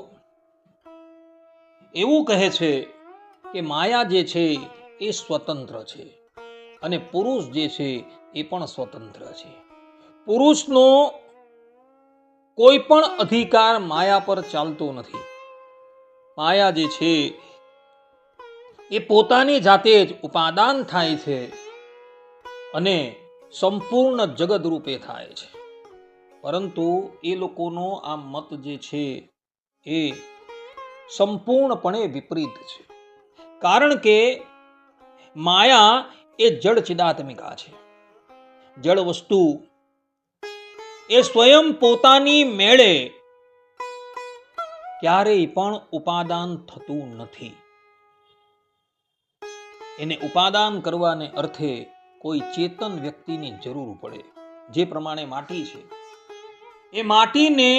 એવું કહે છે કે માયા જે છે એ સ્વતંત્ર છે અને પુરુષ જે છે એ પણ સ્વતંત્ર છે. પુરુષનો કોઈ પણ અધિકાર માયા પર ચાલતો નથી. માયા જે છે એ પોતાની જાતે જ ઉપાદાન થાય છે અને સંપૂર્ણ જગત રૂપે થાય છે. પરંતુ એ લોકોનો આ મત જે છે એ સંપૂર્ણપણે વિપરીત છે. કારણ કે માયા એ જડ ચિદાત્મિકા છે. જડ વસ્તુ એ સ્વયં પોતાની મેળે ક્યારેય પણ ઉપાદાન થતું નથી. એને ઉપાદાન કરવાને અર્થે કોઈ ચેતન વ્યક્તિની જરૂર પડે. જે પ્રમાણે માટી છે, એ માટીને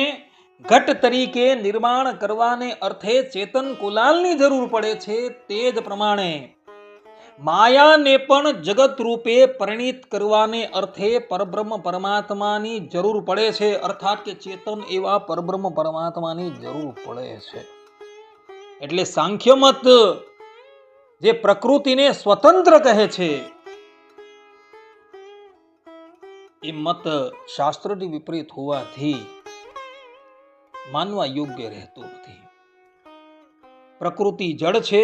ઘટ તરીકે નિર્માણ કરવાને અર્થે ચેતન કુલાલની જરૂર પડે છે. તે જ પ્રમાણે માયાને પણ જગત રૂપે પરિણિત કરવાને અર્થે પરબ્રહ્મ પરમાત્માની જરૂર પડે છે. અર્થાત કે ચેતન એવા પરબ્રહ્મ પરમાત્માની જરૂર પડે છે. એટલે સાંખ્ય મત જે પ્રકૃતિને સ્વતંત્ર કહે છે એ મત શાસ્ત્રની વિપરીત હોવાથી માનવા યોગ્ય રહેતું નથી. પ્રકૃતિ જડ છે,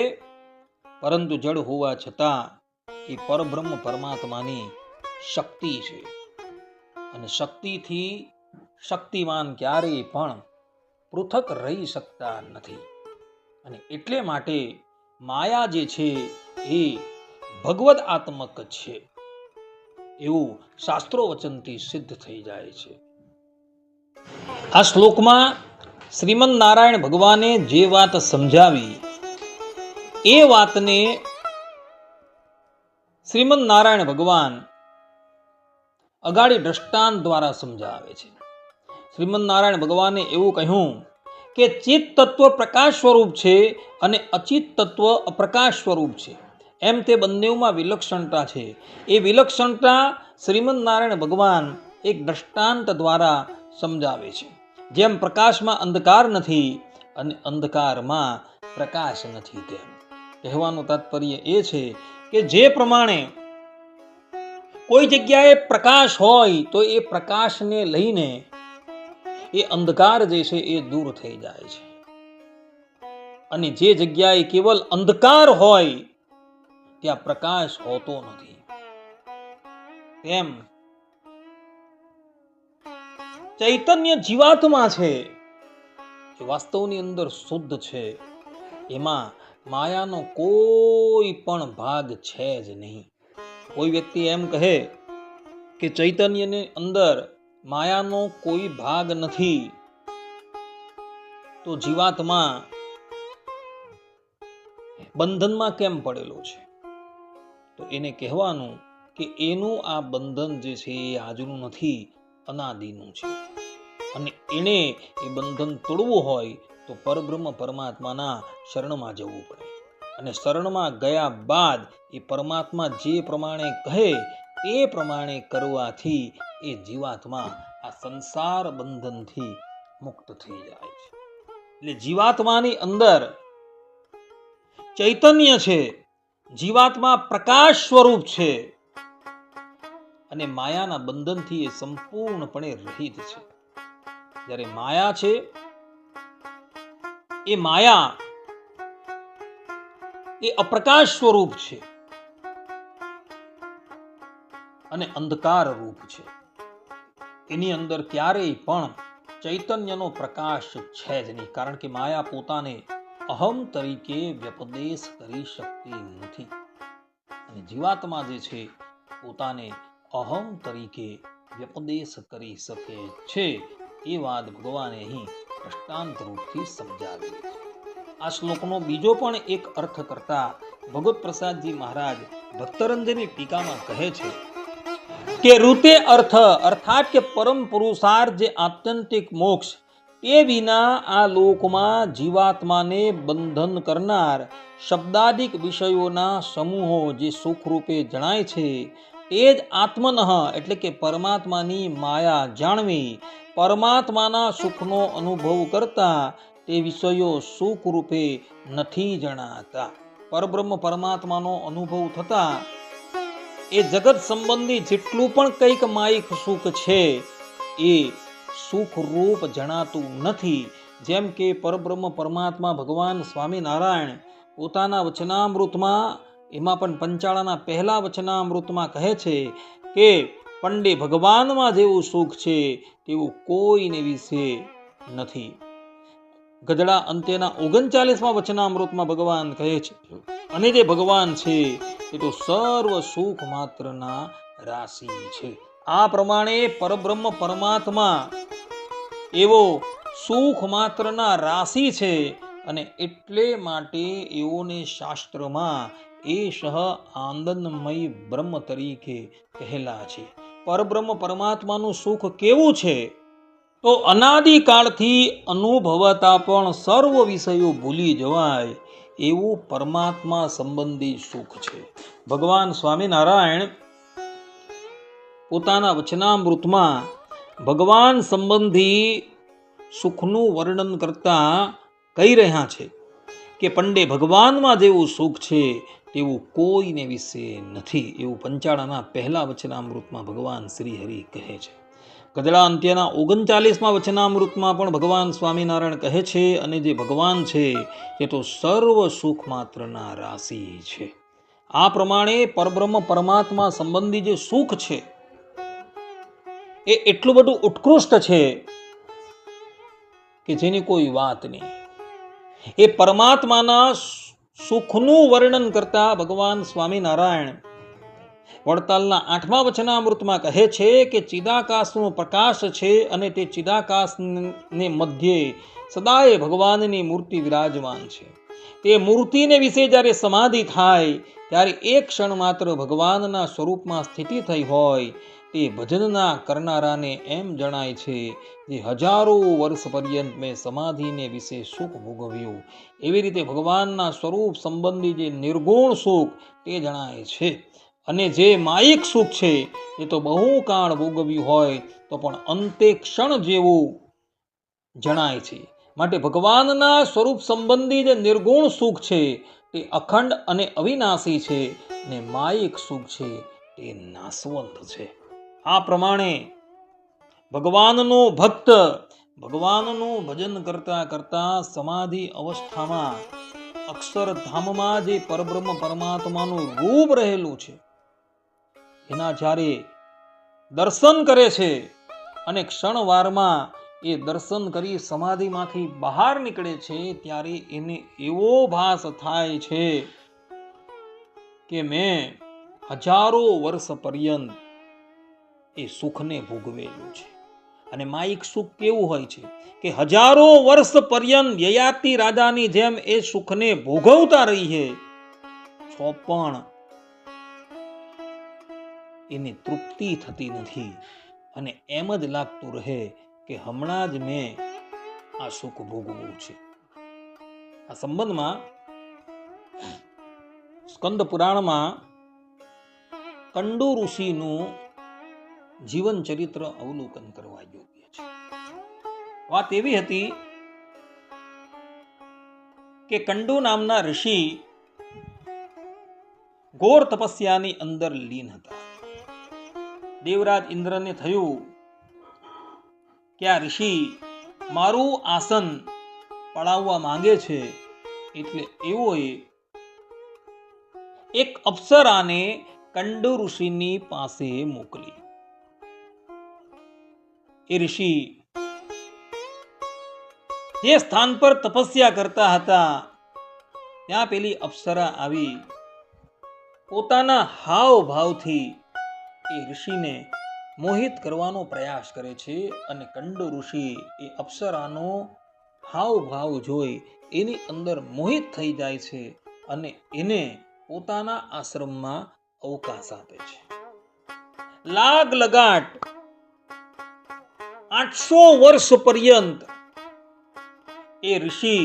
પરંતુ જડ હોવા છતાં એ પરબ્રહ્મ પરમાત્માની શક્તિ છે અને શક્તિથી શક્તિમાન ક્યારેય પણ પૃથક રહી શકતા નથી. અને એટલે માટે માયા જે છે એ ભગવદ આત્મક છે એવું શાસ્ત્રો વચનથી સિદ્ધ થઈ જાય છે. આ શ્લોકમાં શ્રીમદ નારાયણ ભગવાને જે વાત સમજાવી એ વાતને શ્રીમદ નારાયણ ભગવાન અગાડી દ્રષ્ટાંત દ્વારા સમજાવે છે. શ્રીમદ નારાયણ ભગવાને એવું કહ્યું કે ચિત્ત તત્વ પ્રકાશ સ્વરૂપ છે અને અચિત તત્વ અપ્રકાશ સ્વરૂપ છે. એમ તે બંનેમાં વિલક્ષણતા છે. એ વિલક્ષણતા શ્રીમદ નારાયણ ભગવાન એક દ્રષ્ટાંત દ્વારા સમજાવે છે. જેમ પ્રકાશમાં અંધકાર નથી અને અંધકારમાં પ્રકાશ નથી, તેમ કહેવાનું તાત્પર્ય એ છે કે જે પ્રમાણે કોઈ જગ્યાએ પ્રકાશ હોય તો એ પ્રકાશને લઈને એ અંધકાર જે છે એ દૂર થઈ જાય છે, અને જે જગ્યાએ કેવલ અંધકાર હોય ત્યાં પ્રકાશ હોતો નથી. તેમ ચૈતન્ય જીવાત્મા છે એ વાસ્તવની અંદર શુદ્ધ છે. એમાં માયાનો કોઈ પણ ભાગ છે જ નહીં. કોઈ વ્યક્તિ એમ કહે કે ચૈતન્યની અંદર માયાનો કોઈ ભાગ નથી, તો જીવાત્મા બંધનમાં કેમ પડેલો છે? તો એને કહેવાનું કે એનું આ બંધન જે છે એ આજનું નથી, અનાદિનું છે. અને એને એ બંધન તોડવું હોય તો પરબ્રહ્મ પરમાત્માના શરણમાં જવું પડે. અને શરણમાં ગયા બાદ એ પરમાત્મા જે પ્રમાણે કહે તે પ્રમાણે કરવાથી એ જીવાત્મા આ સંસાર બંધનથી મુક્ત થઈ જાય છે. એટલે જીવાત્માની અંદર ચૈતન્ય છે, જીવાત્મા પ્રકાશ સ્વરૂપ છે અને માયાના બંધનથી એ સંપૂર્ણપણે રહિત છે. જ્યારે માયા છે એ માયા એ અપ્રકાશ સ્વરૂપ છે અને અંધકાર રૂપ છે. એની અંદર ક્યારેય પણ ચૈતન્યનો પ્રકાશ છે જ નહીં, કારણ કે માયા પોતાને અહમ તરીકે વ્યપદેશ કરી શકતી નથી અને જીવાત્મા જે છે પોતાને અહમ તરીકે વ્યપદેશ કરી શકે છે. એ વાત ભગવાને અહીં દ્રષ્ટાંત રૂપથી સમજાવી છે. આ શ્લોકનો બીજો પણ એક અર્થ કરતા ભગવત પ્રસાદજી મહારાજ ભક્તરંજની ટીકામાં કહે છે કે રૂતે અર્થ અર્થાત કે પરમ પુરુષાર્થ જે આત્યંતિક મોક્ષ એ વિના આ લોકમાં જીવાત્માને બંધન કરનાર શબ્દાદિક વિષયોના સમૂહો જે સુખરૂપે જણાય છે તે જ આત્મનઃ એટલે કે પરમાત્માની માયા જાણવી પરમાત્માના સુખનો અનુભવ કરતા તે વિષયો સુખરૂપે નથી જણાતા. પરબ્રહ્મ પરમાત્માનો અનુભવ થતા એ જગત સંબંધી જેટલું પણ કંઈક માયિક સુખ છે એ સુખરૂપ જણાતું નથી. જેમ કે પરબ્રહ્મ પરમાત્મા ભગવાન સ્વામિનારાયણ પોતાના વચનામૃતમાં એમાં પણ પંચાળાના પહેલા વચનામૃતમાં કહે છે કે પંડે ભગવાનમાં જેવું સુખ છે તેવું કોઈને વિશે નથી. ગધડા અંત્યના 39મા વચનામૃતમાં ભગવાન કહે છે અને જે ભગવાન છે એ તો સર્વ સુખ માત્રના રાશિ છે. આ પ્રમાણે પરબ્રહ્મ પરમાત્મા એવો સુખ માત્રના રાશિ છે અને એટલે માટે એઓને શાસ્ત્રમાં એષઃ આનંદમય બ્રહ્મ તરીકે કહેલા છે. પરબ્રહ્મ પરમાત્માનું સુખ કેવું છે તો અનાદિકાળથી અનુભવાતા પણ સર્વ વિષયો ભૂલી જવાય એવું પરમાત્મા સંબંધી સુખ છે. ભગવાન સ્વામિનારાયણ પોતાના વચનામૃતમાં ભગવાન સંબંધી સુખનું વર્ણન કરતા કહી રહ્યા છે કે પંડે ભગવાનમાં જેવું સુખ છે તેવું કોઈને વિશે નથી એવું પંચાળાના પહેલા વચનામૃતમાં ભગવાન શ્રી હરિ કહે છે. ગધડા અંત્યના 39મા વચનામૃતમાં પણ ભગવાન સ્વામિનારાયણ કહે છે અને જે ભગવાન છે તે તો સર્વ સુખ માત્રના રાશિ છે. આ પ્રમાણે પરબ્રહ્મ પરમાત્મા સંબંધી જે સુખ છે એ એટલું બધું ઉત્કૃષ્ટ છે કે જેની કોઈ વાત નહીં. એ પરમાત્માના સુખનું વર્ણન કરતા ભગવાન સ્વામિનારાયણ વડતાલના 8મા વચનામૃતમાં કહે છે કે ચિદાકાશનો પ્રકાશ છે અને તે ચિદાકાશને મધ્યે સદાય ભગવાનની મૂર્તિ વિરાજમાન છે. તે મૂર્તિને વિશે જ્યારે સમાધિ થાય ત્યારે એક ક્ષણ માત્ર ભગવાનના સ્વરૂપમાં સ્થિતિ થઈ હોય તે ભજનના કરનારાને એમ જણાય છે જે હજારો વર્ષ પર્યંત મેં સમાધિને વિશે સુખ ભોગવ્યું. એવી રીતે ભગવાનના સ્વરૂપ સંબંધી જે નિર્ગુણ સુખ તે જણાય છે અને જે માયિક સુખ છે એ તો બહુ કાળ ભોગવ્યું હોય તો પણ અંતે ક્ષણ જેવું જણાય છે. માટે ભગવાનના સ્વરૂપ સંબંધી જે નિર્ગુણ સુખ છે તે અખંડ અને અવિનાશી છે અને માયિક સુખ છે તે નાશવંત છે. આ પ્રમાણે ભગવાનનો ભક્ત ભગવાનનું ભજન કરતા કરતા સમાધિ અવસ્થામાં અક્ષરધામમાં જે પરબ્રહ્મ પરમાત્માનું રૂપ રહેલું છે એના જ્યારે દર્શન કરે છે અને ક્ષણવારમાં એ દર્શન કરી સમાધિમાંથી બહાર નીકળે છે ત્યારે એને એવો ભાસ થાય છે કે મેં હજારો વર્ષ પર્યંત એ સુખને ભોગવેલું છે. અને માયિક સુખ કેવું હોય છે કે હજારો વર્ષ પર્યંત યયાતિ રાજાની જેમ એ સુખને ભોગવતા રહીએ તો પણ એને તૃપ્તિ થતી નથી અને એમ જ લાગતું રહે કે હમણાં જ મેં આ સુખ ભોગવવું છે. આ સંબંધમાં સ્કંદ પુરાણમાં કંડુ ઋષિનું જીવન ચરિત્ર અવલોકન કરવા યોગ્ય છે. વાત એવી હતી કે કંડુ નામના ઋષિ ઘોર તપસ્યાની અંદર લીન હતા. દેવરાજ ઇન્દ્રને થયું કે આ ઋષિ મારું આસન પડાવવા માંગે છે એટલે એઓએ એક અપ્સરાને કંડુ ઋષિની પાસે મોકલી. એ ઋષિ જે સ્થાન પર તપસ્યા કરતા હતા ત્યાં પેલી અપ્સરા આવી પોતાના હાવ ભાવથી એ ઋષિને મોહિત કરવાનો પ્રયાસ કરે છે અને કંડુ ઋષિ એ અપ્સરાનો હાવભાવ જોઈ એની અંદર મોહિત થઈ જાય છે અને એને પોતાના આશ્રમમાં અવકાશ આપે છે. લાગ લગાટ 800 વર્ષ પર્યંત એ ઋષિ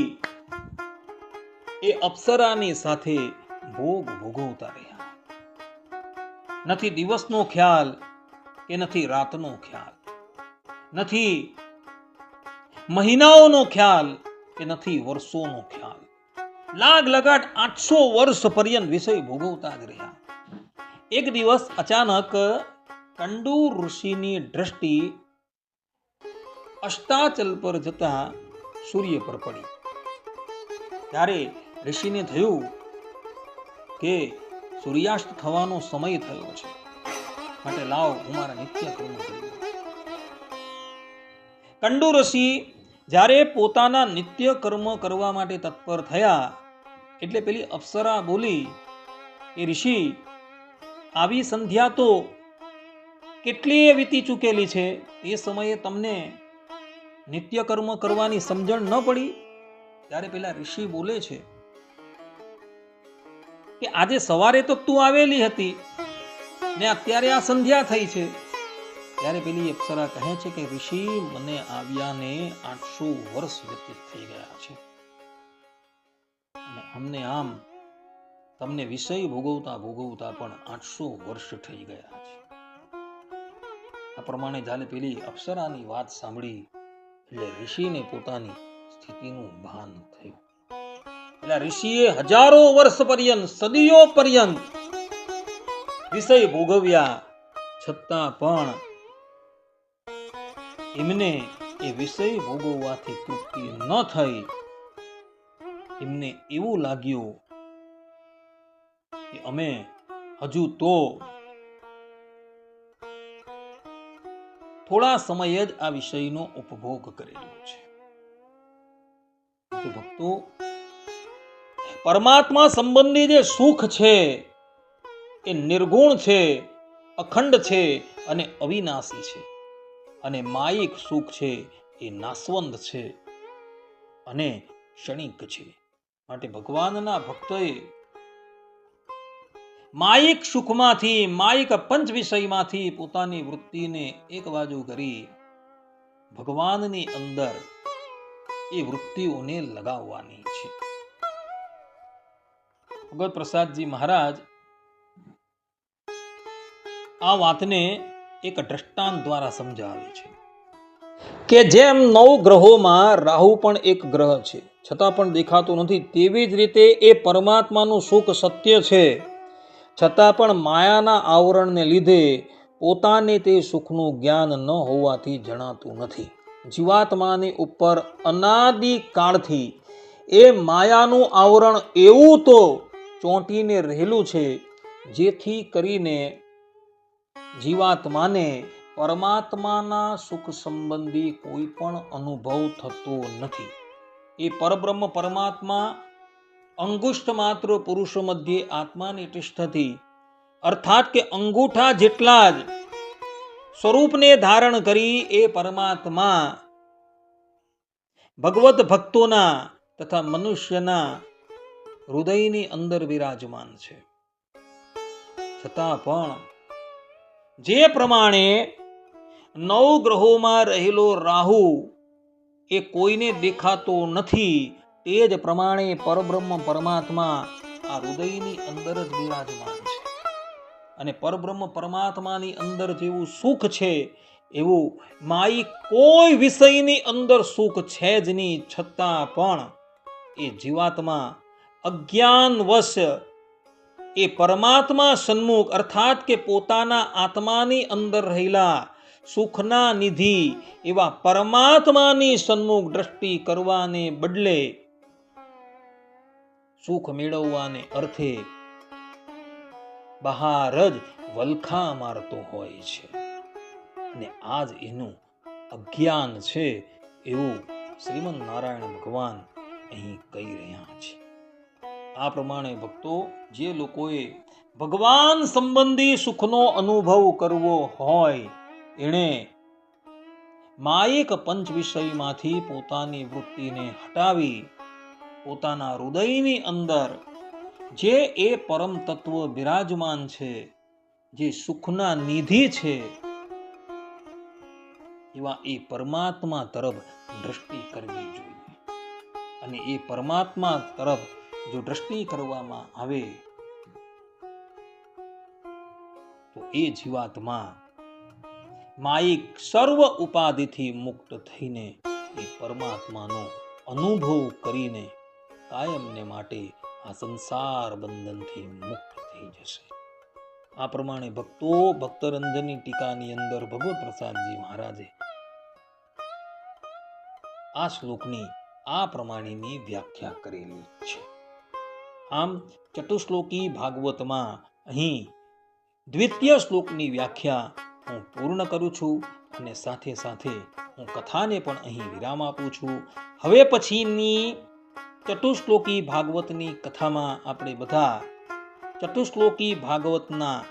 એ અપ્સરાની સાથે ભોગ ભોગવતા રહ્યા. નથી દિવસનો ખ્યાલ કે નથી રાતનો ખ્યાલ, નથી મહિનાઓનો ખ્યાલ કે નથી વર્ષોનો ખ્યાલ. લાગ લગાટ 800 વર્ષ પર્યંત વિષય ભોગવતા જ રહ્યા. એક દિવસ અચાનક કંડુ ઋષિની દ્રષ્ટિ અષ્ટાચલ પર જતા સૂર્ય પર પડી. ત્યારે ઋષિને થયું કે સૂર્યાસ્ત થવાનો સમય થયો છે, માટે લાવ હું મારા નિત્ય કર્મ કરી. કંડુ ઋષિ જ્યારે પોતાના નિત્ય કર્મ કરવા માટે તત્પર થયા એટલે પેલી અપ્સરા બોલી કે ઋષિ, આવી સંધ્યા તો કેટલીય વીતી ચૂકેલી છે, એ સમયે તમને નિત્ય કર્મ કરવાની સમજણ ન પડી? ત્યારે પેલા ઋષિ બોલે છે કે આજે સવારે તો તું આવેલી હતી ને અત્યારે આ સંધ્યા થઈ છે. ત્યારે પેલી અપ્સરા કહે છે કે ઋષિ, મને આવ્યાને 800 વર્ષ વ્યતીત થઈ ગયા છે અને અમને આમ તમને વિષય ભોગવતા ભોગવતા પણ 800 વર્ષ થઈ ગયા છે. આ પ્રમાણે જ્યારે પેલી અપ્સરાની વાત સાંભળી એટલે ઋષિને પોતાની સ્થિતિનું ભાન થયું. એટલે ઋષિએ હજારો વર્ષ પર્યંત, સદીઓ પર્યંત વિષય ભોગવ્યા છતાં પણ એમને એ વિષય ભોગવવાથી તૃપ્તિ ન થઈ. એમને એવું લાગ્યું કે અમે હજુ તો થોડા સમય જ આ વિષયનો ઉપભોગ કરેલો છે. તો ભક્તો, પરમાત્મા સંબંધી જે સુખ છે એ નિર્ગુણ છે, અખંડ છે અને અવિનાશી છે. અને માયિક સુખ છે એ નાશવંત છે અને ક્ષણિક છે. માટે ભગવાનના ભક્તોએ માયિક સુખમાંથી, માયિક પંચ વિષયમાંથી પોતાની વૃત્તિને એક બાજુ કરી ભગવાનની અંદર એ વૃત્તિઓને લગાવવાની છે. ભગવત પ્રસાદજી મહારાજ આ વાતને એક દ્રષ્ટાંત દ્વારા સમજાવે છે કે જેમ 9 ગ્રહોમાં રાહુ પણ એક ગ્રહ છે છતાં પણ દેખાતો નથી, તેવી જ રીતે એ પરમાત્માનું સુખ સત્ય છે છતાં પણ માયાના આવરણને લીધે પોતાને તે સુખનું જ્ઞાન ન હોવાથી જણાતું નથી. જીવાત્માની ઉપર અનાદિ કાળથી એ માયાનું આવરણ એવું તો ચોંટીને રહેલું છે જેથી કરીને જીવાત્માને પરમાત્માના સુખ સંબંધી કોઈ પણ અનુભવ થતો નથી. એ પરબ્રહ્મ પરમાત્મા અંગુષ્ઠ માત્ર પુરુષ મધ્યે આત્માની તિષ્ઠતી, અર્થાત કે અંગૂઠા જેટલા જ સ્વરૂપને ધારણ કરી એ પરમાત્મા ભગવત ભક્તોના તથા મનુષ્યના હૃદયની અંદર વિરાજમાન છે. છતાં પણ જે પ્રમાણે 9 ગ્રહોમાં રહેલો રાહુ એ કોઈને દેખાતો નથી, તે જ પ્રમાણે પરબ્રહ્મ પરમાત્મા આ હૃદયની અંદર જ વિરાજમાન છે. અને પરબ્રહ્મ પરમાત્માની અંદર જેવું સુખ છે એવું માઈ કોઈ વિષયની અંદર સુખ છે જ નહીં. છતાં પણ એ જીવાત્મા અજ્ઞાનવશ એ પરમાત્મા સન્મુખ, અર્થાત કે પોતાના આત્માની અંદર રહેલા સુખના નિધિ એવા પરમાત્માની સન્મુખ દ્રષ્ટિ કરવાને બદલે સુખ મેળવવાને અર્થે બહાર જ વલખા મારતો હોય છે. અને આજ એનું અજ્ઞાન છે એવું શ્રીમદ નારાયણ ભગવાન અહીં કહી રહ્યા છે. આ પ્રમાણે ભક્તો, જે લોકોએ ભગવાન સંબંધી સુખનો અનુભવ કરવો હોય એણે માયિક પંચ વિષયમાંથી પોતાની વૃત્તિને હટાવી પોતાના હૃદયની અંદર જે એ પરમ તત્વ બિરાજમાન છે, જે સુખના નિધિ છે, એવા એ પરમાત્મા તરફ દ્રષ્ટિ કરવી જોઈએ. અને એ પરમાત્મા તરફ જો દ્રષ્ટિ કરવામાં આવે તો એ જીવાત્મા માયિક સર્વ ઉપાધિથી મુક્ત થઈને એ પરમાત્માનો અનુભવ કરીને કાયમને માટે આ સંસાર બંધનથી મુક્ત થઈ જશે. આ પ્રમાણે ભક્તો ભક્તરંજની ટીકાની અંદર ભગવત પ્રસાદજી મહારાજે આ શ્લોકની આ પ્રમાણેની વ્યાખ્યા કરેલી છે. આમ ચતુશ્લોકી ભાગવતમાં અહીં દ્વિતીય શ્લોકની વ્યાખ્યા હું પૂર્ણ કરું છું અને સાથે સાથે હું કથાને પણ અહીં વિરામ આપું છું. હવે પછીની ચતુશ્લોકી ભાગવતની કથામાં આપણે બધા ચતુશ્લોકી ભાગવતના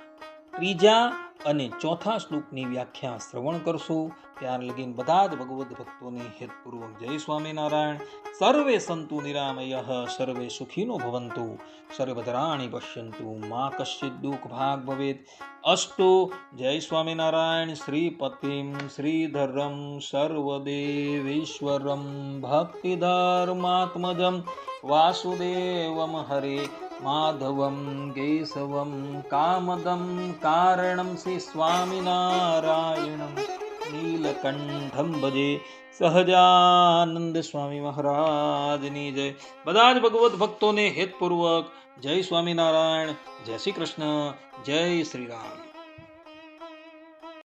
ત્રીજા અને ચોથા શ્લોકની વ્યાખ્યા શ્રવણ કરશું. ત્યાર લગીન બધા જ ભગવદ ભક્તોને હેતપૂર્વક જય સ્વામિનારાયણ. સર્વે સંતુ નિરામયઃ, સર્વે સુખીનો ભવંતુ, સર્વભદ્રાણિ પશ્યન્તુ, મા કશ્ચિદ દુઃખ ભાગ ભવેત. અસ્તુ. જય સ્વામિનારાયણ. શ્રીપતિમ શ્રીધરમ સર્વદેવેશ્વરમ ભક્તિધર્માત્મજમ વાસુદેવમ હરે માધવમ કેશવમ કામદમ કારણમ શ્રી સ્વામિનારાયણમ નીલકંઠમ ભજે સહજાનંદ સ્વામી મહારાજની જય. બધા જ ભગવત ભક્તોને હેતપૂર્વક જય સ્વામિનારાયણ. જય શ્રી કૃષ્ણ. જય શ્રી રામ.